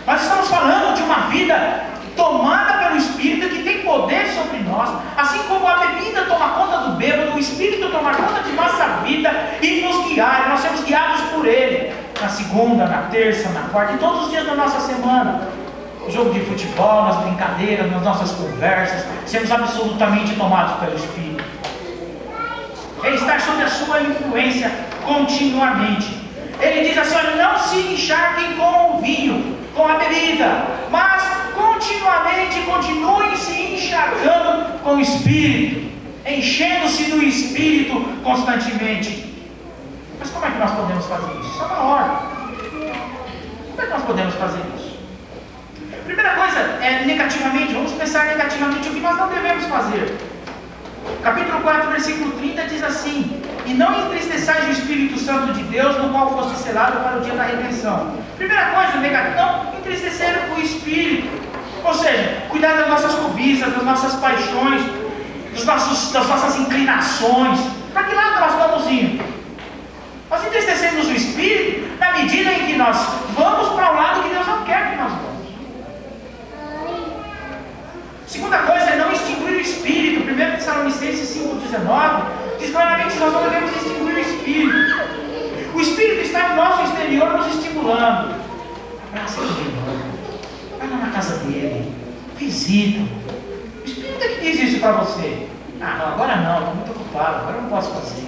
Nós estamos falando de uma vida tomada pelo Espírito que tem poder sobre nós. Assim como a bebida toma conta do bêbado, o Espírito toma conta de nossa vida e nos guiar. Nós somos guiados por Ele. Na segunda, na terça, na quarta e todos os dias da nossa semana. No jogo de futebol, nas brincadeiras, nas nossas conversas, sermos absolutamente tomados pelo Espírito. Ele está sob a sua influência continuamente. Ele diz assim: olha, não se encharquem com o vinho, com a bebida, mas continuamente continuem se encharcando com o Espírito, enchendo-se do Espírito constantemente. Mas como é que nós podemos fazer isso? Isso é uma ordem. Como é que nós podemos fazer isso? Primeira coisa é negativamente, vamos pensar negativamente o que nós não devemos fazer. Capítulo 4, versículo 30 diz assim: e não entristeçais o Espírito Santo de Deus, no qual foste selado para o dia da redenção. Primeira coisa negativa, não entristecer o Espírito. Ou seja, cuidar das nossas cobiças, das nossas paixões, das nossas inclinações. Para que lado nós estamos indo? Nós entristecemos o Espírito na medida em que nós vamos para o lado que Deus não quer que nós vamos. Segunda coisa é não isso, nós não devemos extinguir o Espírito. O Espírito está no nosso exterior nos estimulando. Abraça ele, vai lá na casa dele, visita. O Espírito é que diz isso para você. Ah, não, agora não, estou muito ocupado, agora eu não posso fazer.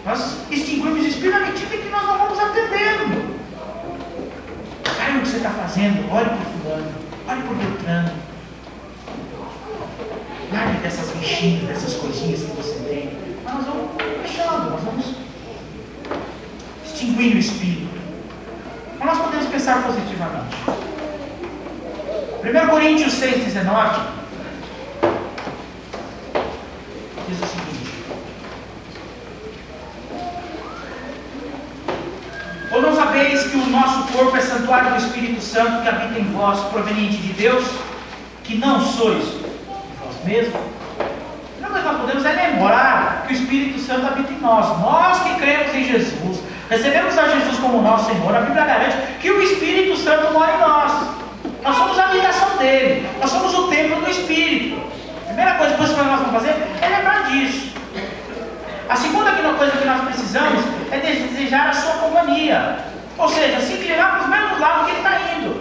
Nós extinguimos o Espírito na medida que nós não vamos atendendo. Olha o que você está fazendo, olhe para o fulano, olhe para o Beltrano. Largue dessas bichinhas, dessas coisinhas que você tem. Mas nós vamos fechando, nós vamos extinguindo o Espírito. Mas nós podemos pensar positivamente. 1 Coríntios 6,19 diz o seguinte: ou não sabeis que o nosso corpo é santuário do Espírito Santo que habita em vós, proveniente de Deus, que não sois de vós mesmos? Não, mas nós podemos lembrar que o Espírito Santo habita em nós. Nós que cremos em Jesus, recebemos a Jesus como nosso Senhor, a Bíblia garante que o Espírito Santo mora em nós. Nós somos a habitação dele, nós somos o templo do Espírito. A primeira coisa que nós vamos fazer é lembrar disso. A segunda coisa que nós precisamos é desejar a sua companhia, ou seja, se inclinar para os mesmos lados que ele está indo.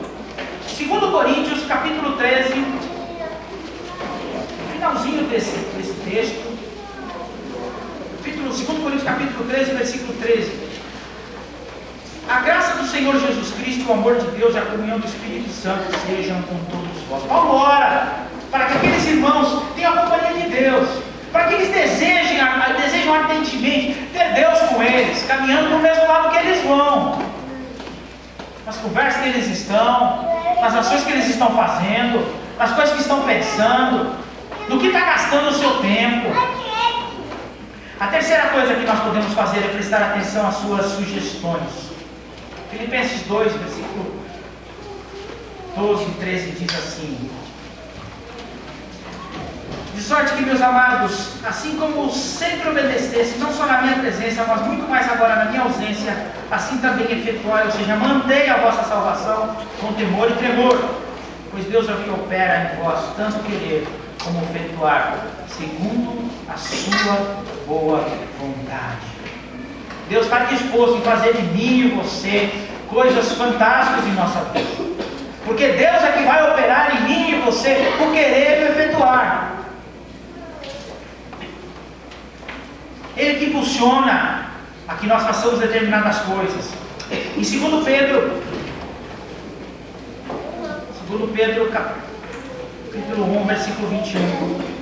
2 Coríntios capítulo 13, no finalzinho desse texto, 2 Coríntios capítulo 13, versículo 13. A graça do Senhor Jesus Cristo, o amor de Deus e a comunhão do Espírito Santo sejam com todos vós. Paulo ora para que aqueles irmãos tenham a companhia de Deus, para que eles desejam ardentemente ter Deus com eles, caminhando no mesmo lado que eles vão, nas conversas que eles estão, nas ações que eles estão fazendo, nas coisas que estão pensando, no que está gastando o seu tempo. A terceira coisa que nós podemos fazer é prestar atenção às suas sugestões. Filipenses 2, versículo 12 e 13 diz assim: de sorte que, meus amados, assim como sempre obedecesse, não só na minha presença, mas muito mais agora na minha ausência, assim também efetuai, ou seja, mantei a vossa salvação com temor e tremor, pois Deus é o que opera em vós, tanto querer como efetuar, segundo a sua boa vontade. Deus está disposto em fazer de mim e você coisas fantásticas em nossa vida, porque Deus é que vai operar em mim e você por querer e efetuar. Ele que impulsiona a que nós façamos determinadas coisas. Em 2 Pedro capítulo 1, versículo 21.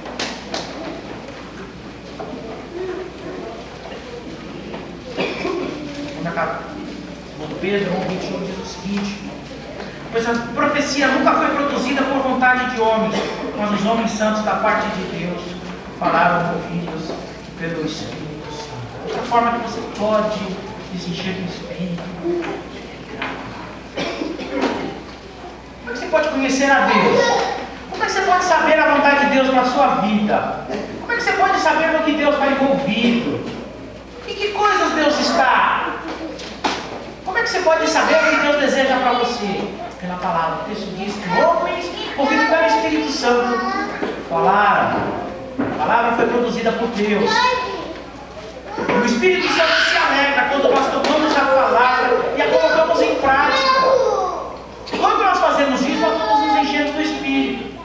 Pedro 1, 21 diz o seguinte: pois a profecia nunca foi produzida por vontade de homens, mas os homens santos da parte de Deus falaram ouvidos pelo Espírito Santo. Outra forma que você pode desencher do Espírito. Como é que você pode conhecer a Deus? Como é que você pode saber a vontade de Deus na sua vida? Como é que você pode saber no que Deus está envolvido? Em que coisas Deus está? Como é que você pode saber o que Deus deseja para você? Pela palavra. O texto diz que homens, ouvidos pelo Espírito Santo, falaram. A palavra foi produzida por Deus. O Espírito Santo se alegra quando nós tomamos a palavra e a colocamos em prática. Quando nós fazemos isso, nós estamos nos enchendo do Espírito.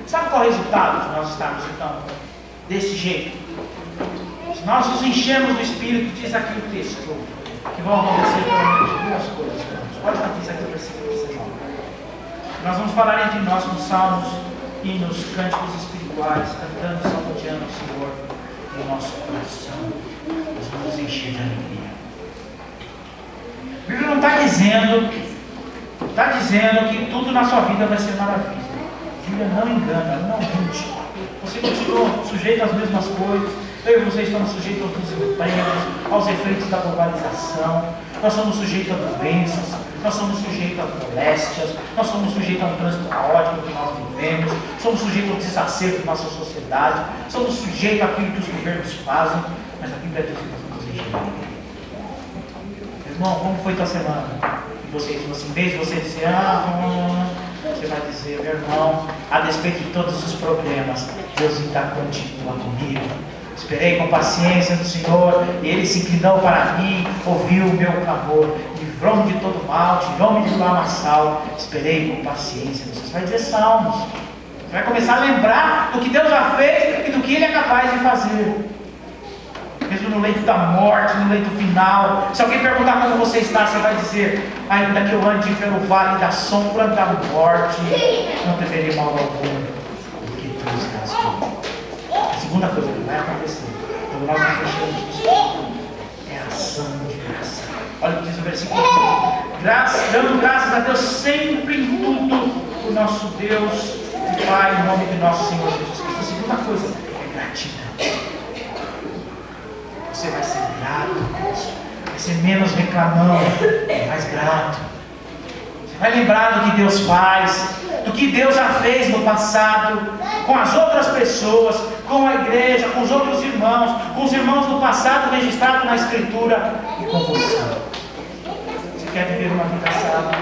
Sabe qual é o resultado de nós estarmos então desse jeito? Se nós nos enchemos do Espírito, diz aqui o texto, que vão acontecer pelo menos duas coisas. Pode estar diz aqui o versículo 19. Nós vamos falar entre nós nos salmos e nos cânticos espirituais, cantando e salmodiando o Senhor no nosso coração. Nós vamos nos encher de alegria. A Bíblia não está dizendo que tudo na sua vida vai ser maravilha. A Bíblia não engana, não mente. Você continua sujeito às mesmas coisas. Eu e você estamos sujeitos aos desempregos, aos efeitos da globalização. Nós somos sujeitos a doenças, nós somos sujeitos a moléstias, nós somos sujeitos a um trânsito caótico que nós vivemos, somos sujeitos ao desacerto da nossa sociedade, somos sujeitos àquilo que os governos fazem, mas a Bíblia diz que nós somos sujeitos. Irmão, como foi tua semana? E você diz assim, em vez de você dizer, você vai dizer, meu irmão, a despeito de todos os problemas, Deus ainda continua comigo. Esperei com paciência no Senhor, e Ele se inclinou para mim, ouviu o meu clamor, livrou-me de todo mal, tirou-me do lamaçal. Esperei com paciência no Senhor. Você vai dizer salmos. Você vai começar a lembrar do que Deus já fez e do que Ele é capaz de fazer. Mesmo no leito da morte, no leito final. Se alguém perguntar como você está, você vai dizer: ainda que eu ande pelo vale da sombra da morte, não temerei mal algum, porque tu estás comigo. A segunda coisa que vai acontecer quando nós nos fechamos isso é a ação de graça. Olha o que diz o versículo 1: dando graças a Deus sempre em tudo, o nosso Deus e Pai, em nome de nosso Senhor Jesus Cristo. A segunda coisa é gratidão. Você vai ser grato, vai ser menos reclamão, mais grato. Você vai lembrar do que Deus faz, do que Deus já fez no passado, com as outras pessoas, com a igreja, com os outros irmãos, com os irmãos do passado registrado na Escritura e com você. Você quer viver uma vida sábia?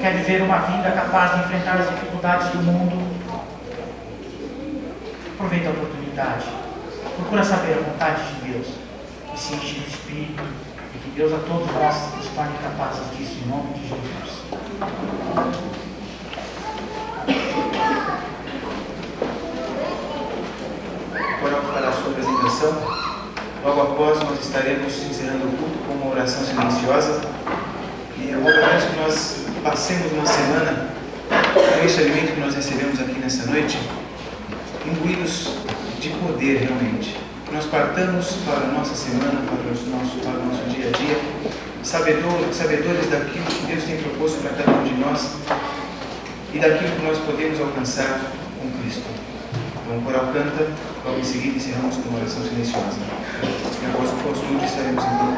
Quer viver uma vida capaz de enfrentar as dificuldades do mundo? Aproveita a oportunidade. Procura saber a vontade de Deus e se enche do Espírito, e que Deus a todos nós nos torne capazes disso, em nome de Jesus. Agora vamos para a sua apresentação. Logo após nós estaremos encerrando o culto com uma oração silenciosa. E eu vou pedir que nós passemos uma semana com esse alimento que nós recebemos aqui nessa noite, imbuídos de poder realmente. Nós partamos para a nossa semana, para o nosso dia a dia, sabedores daquilo que Deus tem proposto para cada um de nós e daquilo que nós podemos alcançar com Cristo. Então o coral canta, logo em seguida encerramos com uma oração silenciosa. E após o consulto estaremos então